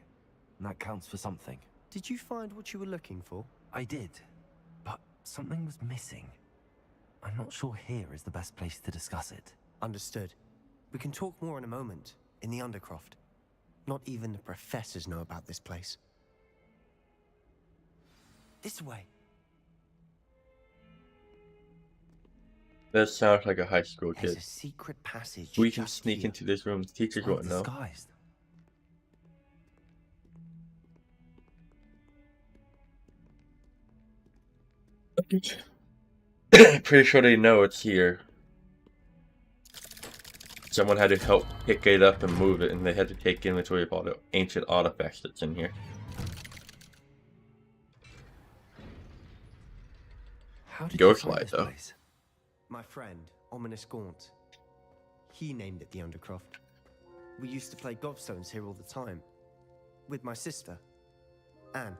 and that counts for something. Did you find what you were looking for? I did, but something was missing. I'm not sure here is the best place to discuss it. Understood. We can talk more in a moment, in the Undercroft. Not even the professors know about this place. This way. That sounds like a high school There's kid. a secret passage. We can just sneak here. into this room. The teachers Well won't know. disguised. Pretty sure they know it's here. Someone had to help pick it up and move it, and they had to take inventory of all the ancient artifacts that's in here. How did Ghost you find light, this though. place? My friend, Ominous Gaunt. He named it the Undercroft. We used to play gobstones here all the time. With my sister, Anne.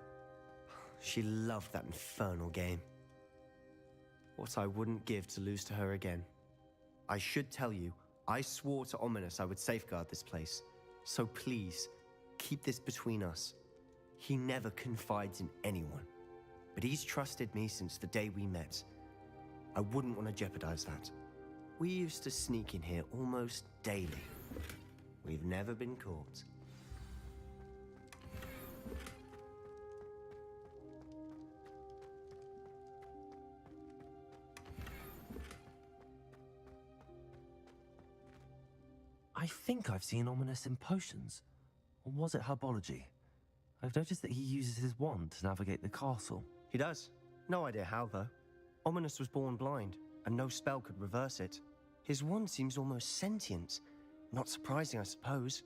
She loved that infernal game. What I wouldn't give to lose to her again. I should tell you, I swore to Ominous I would safeguard this place. So please, keep this between us. He never confides in anyone. But he's trusted me since the day we met. I wouldn't want to jeopardize that. We used to sneak in here almost daily. We've never been caught. I think I've seen Ominous in potions. Or was it herbology? I've noticed that he uses his wand to navigate the castle. He does. No idea how, though. Ominous was born blind, and no spell could reverse it. His wand seems almost sentient. Not surprising, I suppose.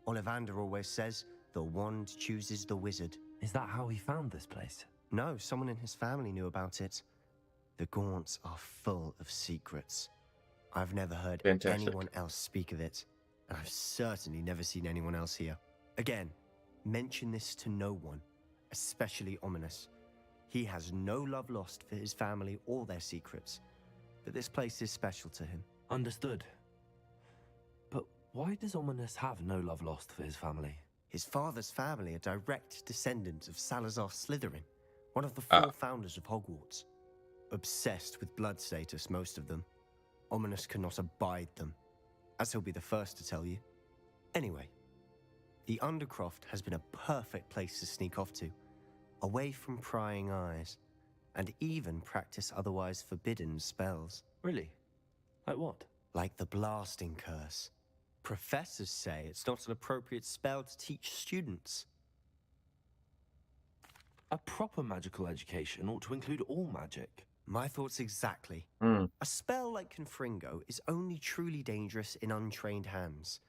Ollivander always says, the wand chooses the wizard. Is that how he found this place? No, someone in his family knew about it. The Gaunts are full of secrets. I've never heard anyone else speak of it, and I've certainly never seen anyone else here. Again, mention this to no one, especially Ominous. He has no love lost for his family or their secrets, but this place is special to him. Understood. But why does Ominous have no love lost for his family? His father's family are direct descendants of Salazar Slytherin, one of the 4 founders of Hogwarts. Obsessed with blood status, most of them. Ominous cannot abide them, as he'll be the first to tell you. Anyway, the Undercroft has been a perfect place to sneak off to, away from prying eyes, and even practice otherwise forbidden spells. Really? Like what? Like the blasting curse. Professors say it's not an appropriate spell to teach students. A proper magical education ought to include all magic. My thoughts exactly. A spell like Confringo is only truly dangerous in untrained hands.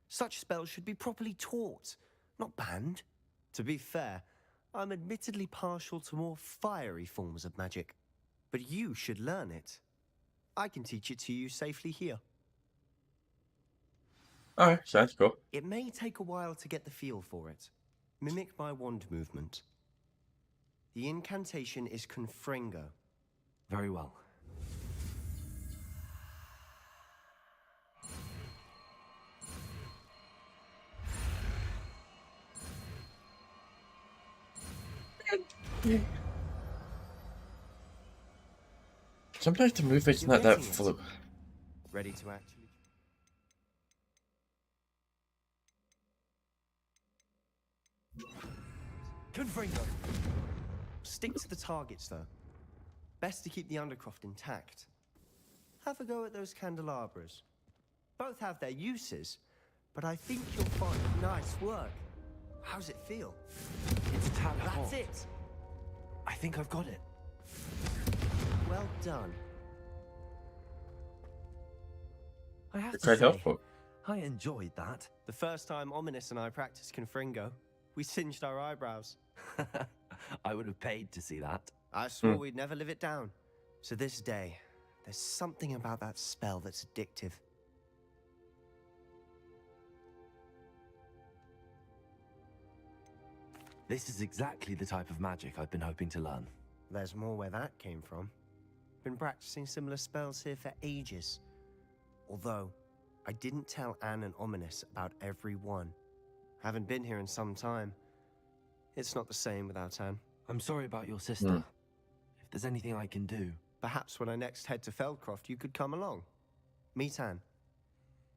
Such spells should be properly taught, not banned. To be fair, I'm admittedly partial to more fiery forms of magic, but you should learn it. I can teach it to you safely here. Alright, sounds cool. It may take a while to get the feel for it. Mimic my wand movement. The incantation is Confringo. Very well. Sometimes the movement's not that full. Ready to actually... Confringo. Stick to the targets, though. Best to keep the Undercroft intact. Have a go at those candelabras. Both have their uses, but I think you'll find... Nice work. How's it feel? It's a tad hot. That's it. I think I've got it. Well done. I have It's to quite say, helpful. I enjoyed that. The first time Ominous and I practiced Confringo, we singed our eyebrows. I would have paid to see that. I swore we'd never live it down. So this day, there's something about that spell that's addictive. This is exactly the type of magic I've been hoping to learn. There's more where that came from. Been practicing similar spells here for ages. Although, I didn't tell Anne and Ominous about every one. Haven't been here in some time. It's not the same without Anne. I'm sorry about your sister. If there's anything I can do... Perhaps when I next head to Feldcroft, you could come along. Meet Anne.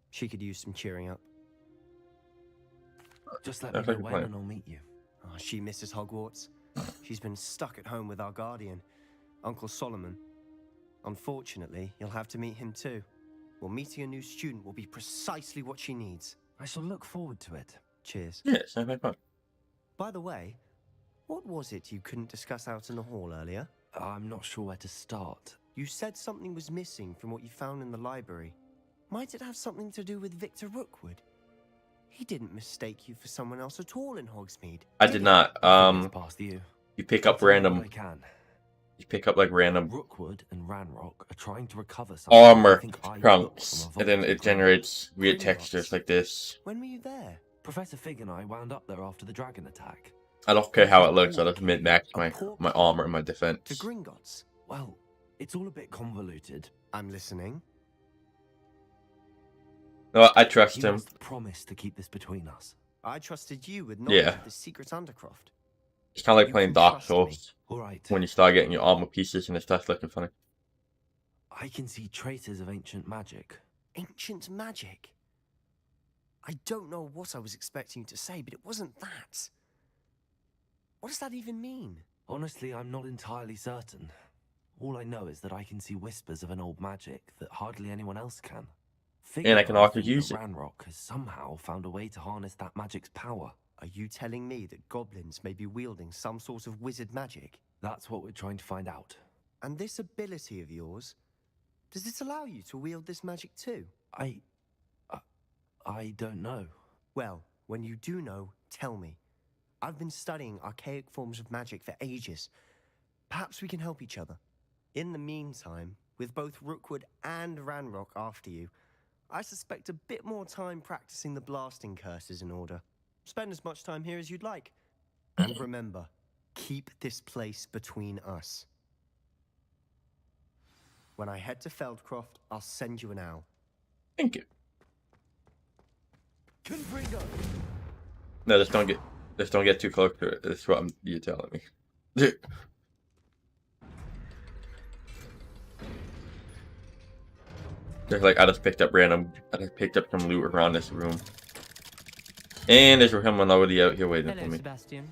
She could use some cheering up. Just let me know when and I'll meet you. Oh, she misses Hogwarts. She's been stuck at home with our guardian, Uncle Solomon. Unfortunately, you'll have to meet him too. Well, meeting a new student will be precisely what she needs. I shall look forward to it. Cheers. Yeah, sounds like fun. By the way, what was it you couldn't discuss out in the hall earlier? I'm not sure where to start. You said something was missing from what you found in the library. Might it have something to do with Victor Rookwood? He didn't mistake you for someone else at all in Hogsmeade. I did not. Past you. You pick up random. I can. You pick up like random Rookwood and Ranrock are trying to recover something armor trunks, and then it generates weird Gringotts. textures like this. When were you there? Professor Fig and I wound up there after the dragon attack. I don't care how it looks. I just mid-max my armor and my To defense. Gringotts? Well, it's all a bit convoluted. I'm listening. No, I trust You him. must promise to keep this between us. I trusted you with knowledge Yeah. of the secret Undercroft. It's kind of like You playing can Dark trust Souls All right. when you start getting your armor pieces and it starts looking funny. I can see traces of ancient magic. Ancient magic? I don't know what I was expecting you to say, but it wasn't that. What does that even mean? Honestly, I'm not entirely certain. All I know is that I can see whispers of an old magic that hardly anyone else can. And I can also use it. Ranrock has somehow found a way to harness that magic's power. Are you telling me that goblins may be wielding some sort of wizard magic? That's what we're trying to find out. And this ability of yours, does it allow you to wield this magic too? I don't know. Well, when you do know, tell me. I've been studying archaic forms of magic for ages. Perhaps we can help each other. In the meantime, with both Rookwood and Ranrock after you, I suspect a bit more time practicing the blasting curse is in order. Spend as much time here as you'd like. And remember, keep this place between us. When I head to Feldcroft, I'll send you an owl. Thank you. Confringo! No, just don't get too close to it. That's what you're telling me. Just like I just picked up some loot around this room. And there's someone already out here waiting for me. Sebastian.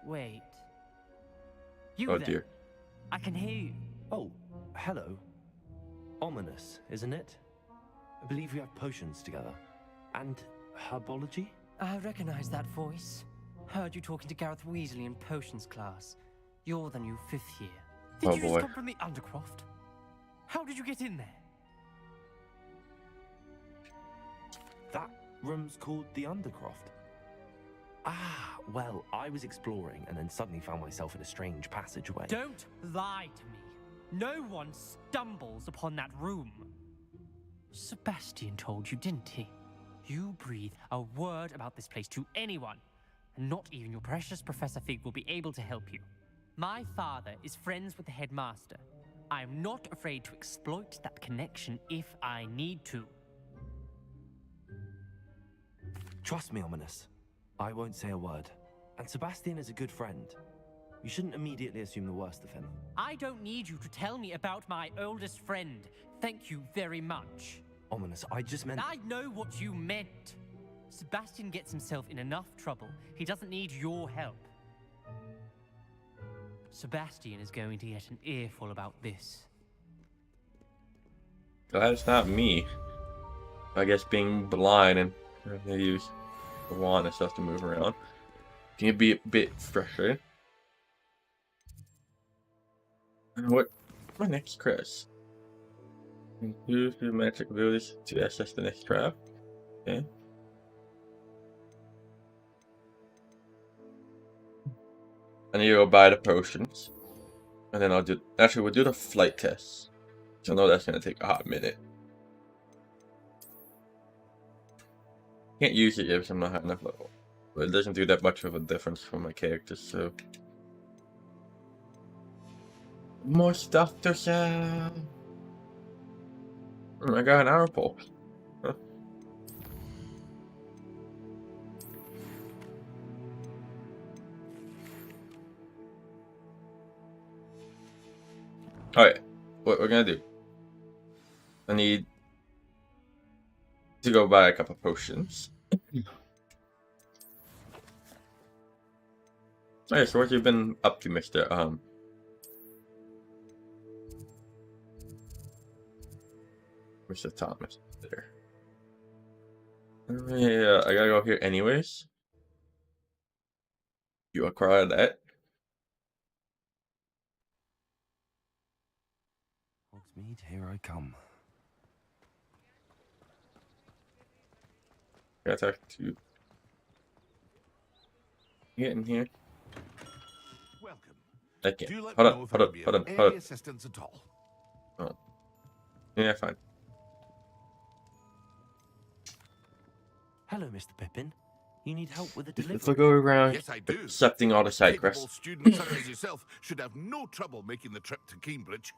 Wait. You Oh there? dear. I can hear you. Oh, hello. Ominous, isn't it? I believe we have potions together. And herbology? I recognize that voice. Heard you talking to Gareth Weasley in potions class. You're the new 5th year. Did you just come from the Undercroft? How did you get in there? That room's called the Undercroft. Ah, well, I was exploring and then suddenly found myself in a strange passageway. Don't lie to me. No one stumbles upon that room. Sebastian told you, didn't he? You breathe a word about this place to anyone, and not even your precious Professor Fig will be able to help you. My father is friends with the headmaster. I am not afraid to exploit that connection if I need to. Trust me, Ominous. I won't say a word. And Sebastian is a good friend. You shouldn't immediately assume the worst of him. I don't need you to tell me about my oldest friend. Thank you very much. Ominous, I just meant... I know what you meant. Sebastian gets himself in enough trouble. He doesn't need your help. Sebastian is going to get an earful about this. Glad it's not me. I guess being blind and they use the wand and stuff to move around can be a bit frustrating. What? My next quest. Use your magic abilities to access the next trap. Okay. I need to go buy the potions. And then I'll do... Actually, we'll do the flight test. So I know that's going to take a hot minute. Can't use it yet because I'm not high enough level. But it doesn't do that much of a difference for my character, so... More stuff to sell! I got an arrow pole. Huh. Alright, what we're gonna do. I need to go buy a couple potions. Alright, so what you been up to, Mr. Mr. Thomas there. Yeah, I gotta go here anyways. You acquire that. Hogsmeade, here I come. Gotta talk to... Get in here. Welcome. I can't. Do let Hold me on, know if hold on, I can be hold on, of hold any on. assistance at all. Oh. Yeah, fine. Hello, Mr. Pippin. You need help with a delivery? Let's go around Yes, I do. accepting all the side Capable quests. students such as yourself should have no trouble making the trip to Cambridge.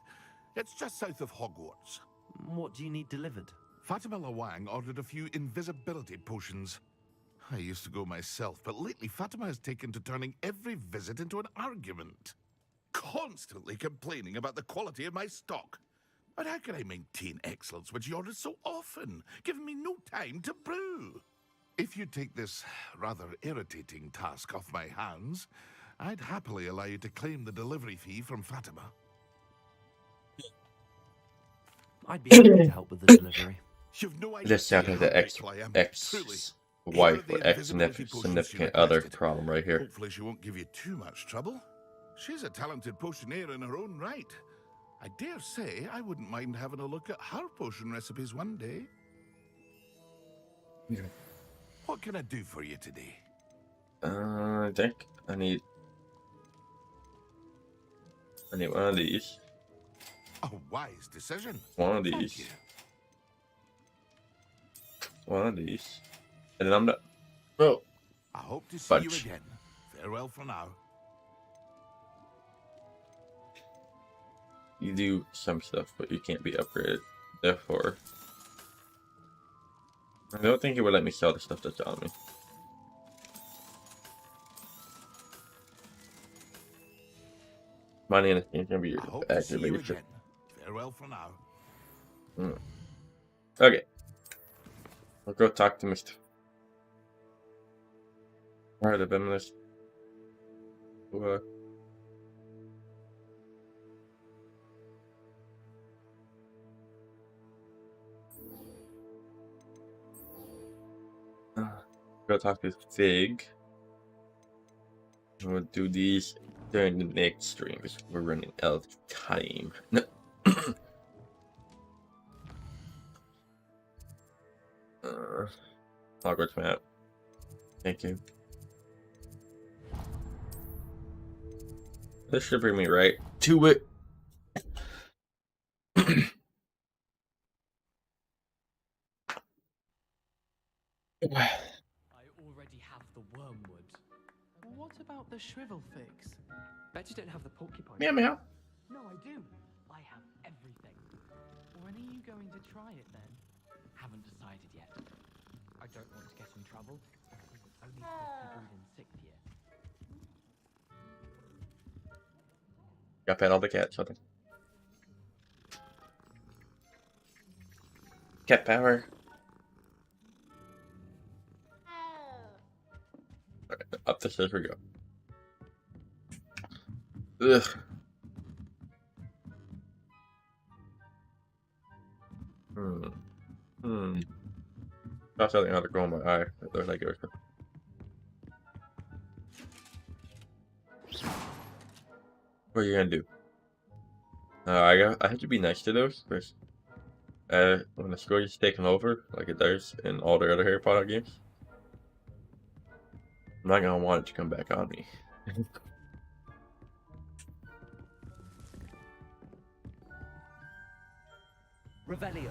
It's just south of Hogwarts. What do you need delivered? Fatima Lawang ordered a few invisibility potions. I used to go myself, but lately Fatima has taken to turning every visit into an argument. Constantly complaining about the quality of my stock. But how can I maintain excellence when she orders so often, giving me no time to brew? If you take this rather irritating task off my hands, I'd happily allow you to claim the delivery fee from Fatima. I'd be happy to help with the delivery. You've no idea This sounds like how the grateful I am, truly. wife the or invisibility potion she significant other requested. problem right here. Hopefully she won't give you too much trouble. She's a talented potioneer in her own right. I dare say I wouldn't mind having a look at her potion recipes one day. Yeah. What can I do for you today? I think I need one of these. A wise decision. One of Thank these. you. One of these. And then I'm done. Oh. I hope to see Bunch. you again. Farewell for now. You do some stuff, but you can't be upgraded. Therefore, I don't think it would let me sell the stuff that's on me. Money in this game can be I hope to see you activated. again. Farewell for now. Okay. We'll go talk to Mr. Alright, I've been this. Go talk to Fig. We'll do these during the next stream because we're running out of time. No. Hogwarts map. Thank you. This should bring me right to it. I already have the wormwood. What about the shrivel figs? Bet you don't have the porcupine. Meow meow. No, I do. I have everything. When are you going to try it then? Haven't decided yet. I don't want to get in trouble. It's only supposed to be brewed in 6th year. Got pet all the cats. Hold on. Cat power. Alright, up the stairs we go. Ugh. That's something how to go in my eye. It looks like it was. What are you gonna do? I have to be nice to those because when the score is taken over, like it does in all the other Harry Potter games, I'm not gonna want it to come back on me. Revelio.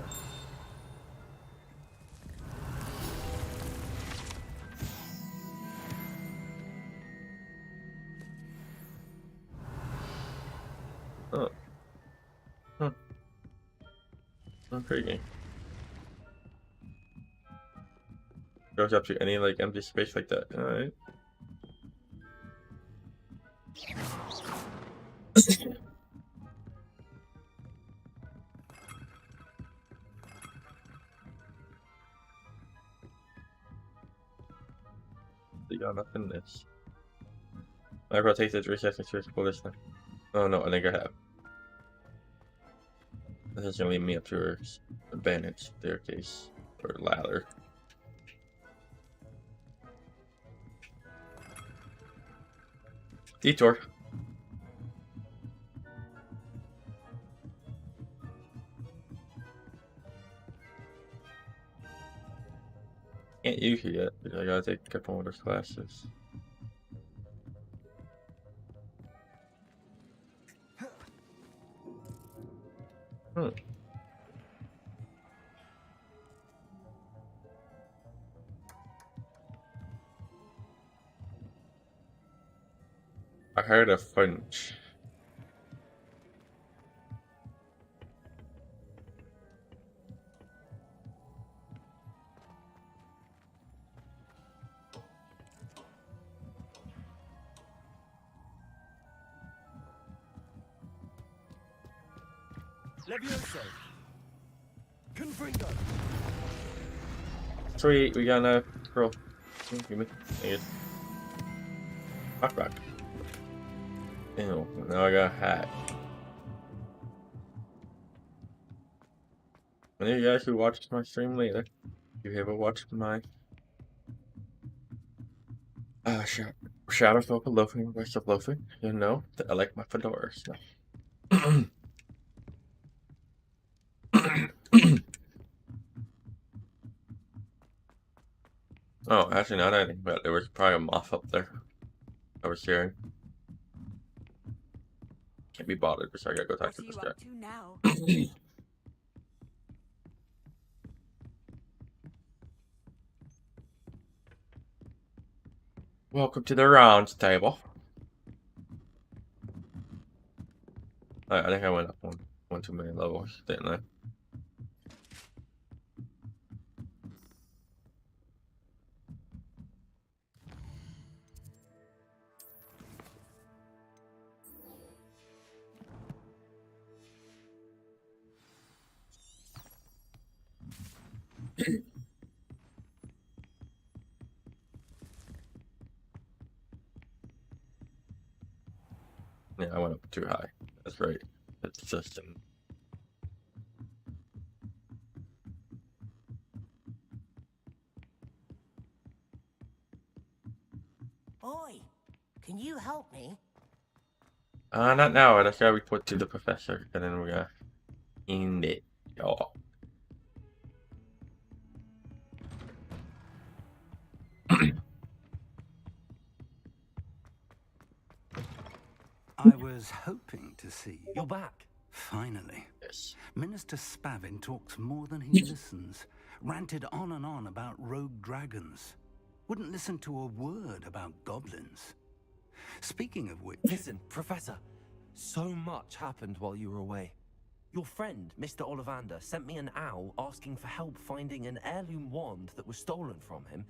Oh. Huh. Intriguing. Goes up to any like empty space like that. Alright. You got nothing in this. I rotate the 3 seconds to explore this time. Oh no, I think I have. This is gonna lead me up to her abandoned staircase or ladder. Detour. Can't use it yet because I gotta take a couple of those classes. I heard a French. Levioso. Confringo. Sweet, we got a scroll. Give me. Thank you. Rock. Ew, now I got a hat. Any of you guys who watches my stream later, you ever watched my Shadows of loafing, rest of loafing. You know that I like my fedoras. No. Oh, actually, now that I think about it, there was probably a moth up there. I was hearing. Can't be bothered, so I gotta go talk to this guy. To now? Welcome to the rounds table. I think I went up one too many levels, didn't I? Yeah, I went up too high. That's right. It's system. Oi, can you help me? Not now. That's gotta report to the professor, and then we're gonna end it, y'all. I was hoping to see you. You're back. Finally. Yes. Minister Spavin talks more than he listens. Ranted on and on about rogue dragons. Wouldn't listen to a word about goblins. Speaking of which... Listen, Professor. So much happened while you were away. Your friend, Mr. Ollivander, sent me an owl asking for help finding an heirloom wand that was stolen from him.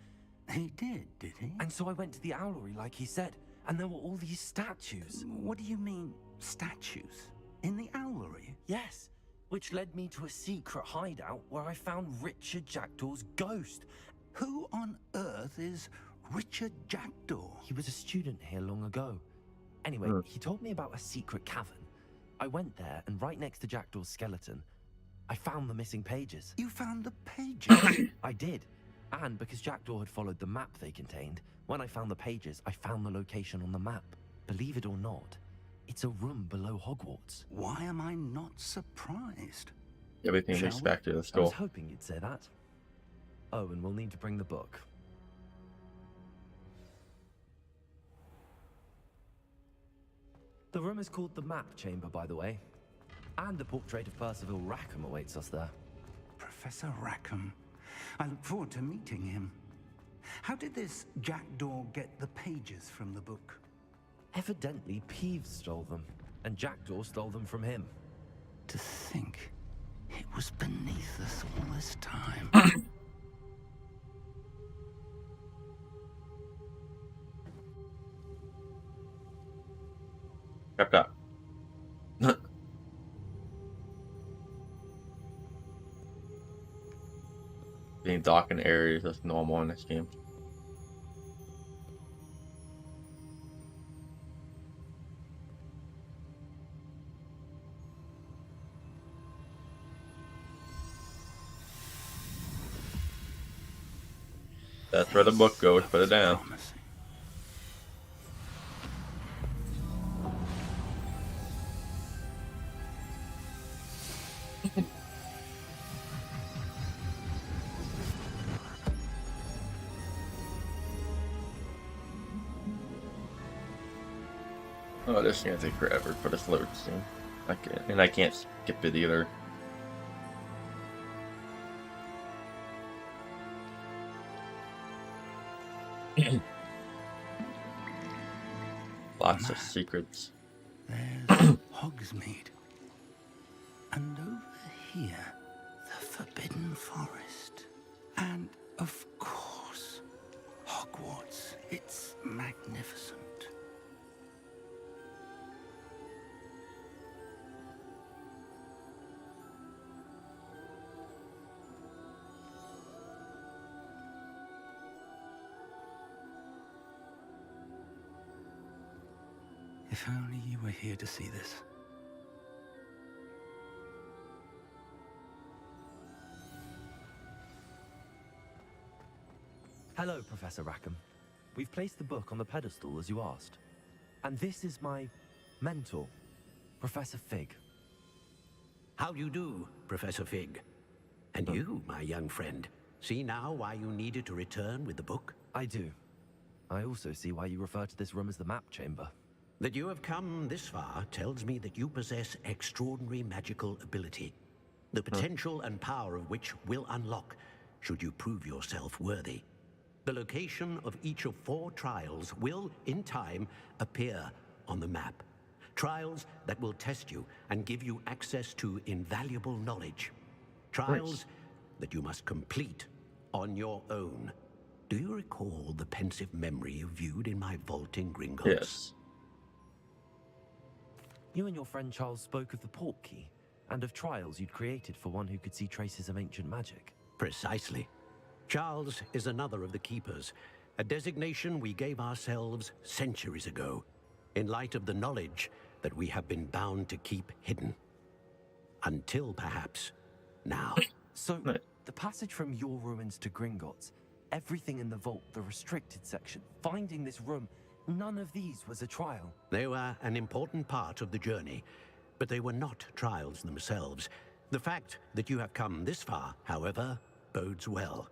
He did he? And so I went to the owlery like he said, and there were all these statues. What do you mean, statues? In the owlery? Yes, which led me to a secret hideout where I found Richard Jackdaw's ghost. Who on earth is Richard Jackdaw? He was a student here long ago. Anyway, he told me about a secret cavern. I went there, and right next to Jackdaw's skeleton, I found the missing pages. You found the pages? I did. And because Jackdaw had followed the map they contained, when I found the pages, I found the location on the map. Believe it or not, it's a room below Hogwarts. Why am I not surprised? Everything leads back to the I school. was hoping you'd say that. Oh, and we'll need to bring the book. The room is called the Map Chamber, by the way. And a portrait of Percival Rackham awaits us there. Professor Rackham. I look forward to meeting him. How did this Jackdaw get the pages from the book? Evidently, Peeves stole them, and Jackdaw stole them from him. To think it was beneath us all this time. Kept up. Being dark in areas that's normal in this game. That's where the book goes. Put it down. Oh, this is gonna take forever for this load soon. I can't skip it either. Lots of secrets. There's Hogsmeade. And over here, the Forbidden Forest. And, of course, Hogwarts. It's magnificent. If only you were here to see this. Hello, Professor Rackham. We've placed the book on the pedestal as you asked. And this is my mentor, Professor Fig. How do you do, Professor Fig? And you, my young friend, see now why you needed to return with the book? I do. I also see why you refer to this room as the map chamber. That you have come this far tells me that you possess extraordinary magical ability, the potential and power of which will unlock should you prove yourself worthy. The location of each of 4 trials will, in time, appear on the map. Trials that will test you and give you access to invaluable knowledge. Trials that you must complete on your own. Do you recall the pensive memory you viewed in my vault in Gringotts? Yes. You and your friend Charles spoke of the port key, and of trials you'd created for one who could see traces of ancient magic. Precisely. Charles is another of the Keepers, a designation we gave ourselves centuries ago, in light of the knowledge that we have been bound to keep hidden. Until perhaps now. So, the passage from your ruins to Gringotts, everything in the vault, the restricted section, finding this room, none of these was a trial. They were an important part of the journey, but they were not trials themselves. The fact that you have come this far, however, bodes well.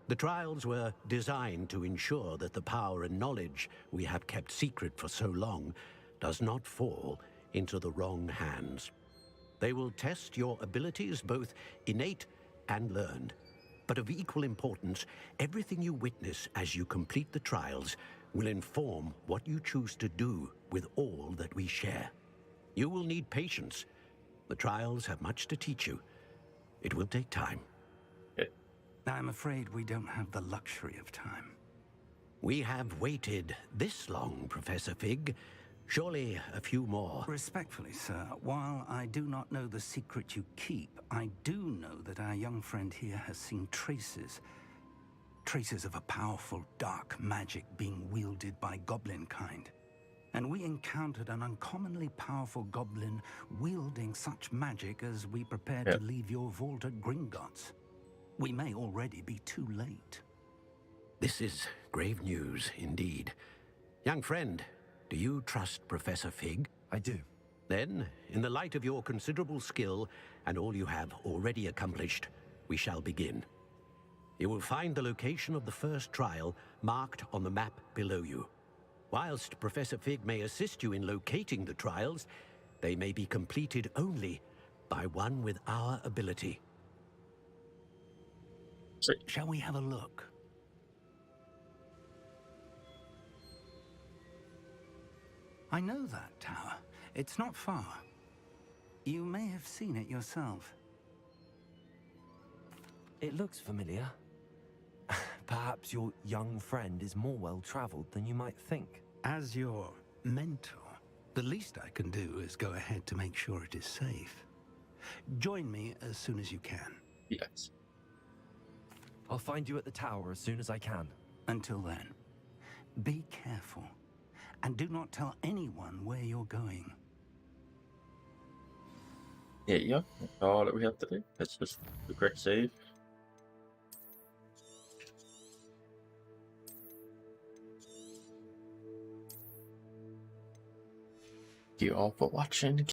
The trials were designed to ensure that the power and knowledge we have kept secret for so long does not fall into the wrong hands. They will test your abilities, both innate and learned. But of equal importance, everything you witness as you complete the trials will inform what you choose to do with all that we share. You will need patience. The trials have much to teach you. It will take time. I'm afraid we don't have the luxury of time. We have waited this long, Professor Fig. Surely a few more. Respectfully, sir, while I do not know the secret you keep, I do know that our young friend here has seen traces of a powerful dark magic being wielded by goblin kind. And we encountered an uncommonly powerful goblin wielding such magic as we prepared to leave your vault at Gringotts. We may already be too late. This is grave news indeed. Young friend, do you trust Professor Fig? I do. Then, in the light of your considerable skill and all you have already accomplished, we shall begin. You will find the location of the first trial marked on the map below you. Whilst Professor Fig may assist you in locating the trials, they may be completed only by one with our ability. Shall we have a look? I know that tower. It's not far. You may have seen it yourself. It looks familiar. Perhaps your young friend is more well-traveled than you might think. As your mentor, the least I can do is go ahead to make sure it is safe. Join me as soon as you can. Yes. I'll find you at the tower as soon as I can. Until then, be careful. And do not tell anyone where you're going. Yeah, that's all that we have to do. Let's just do a quick save. Thank you all for watching.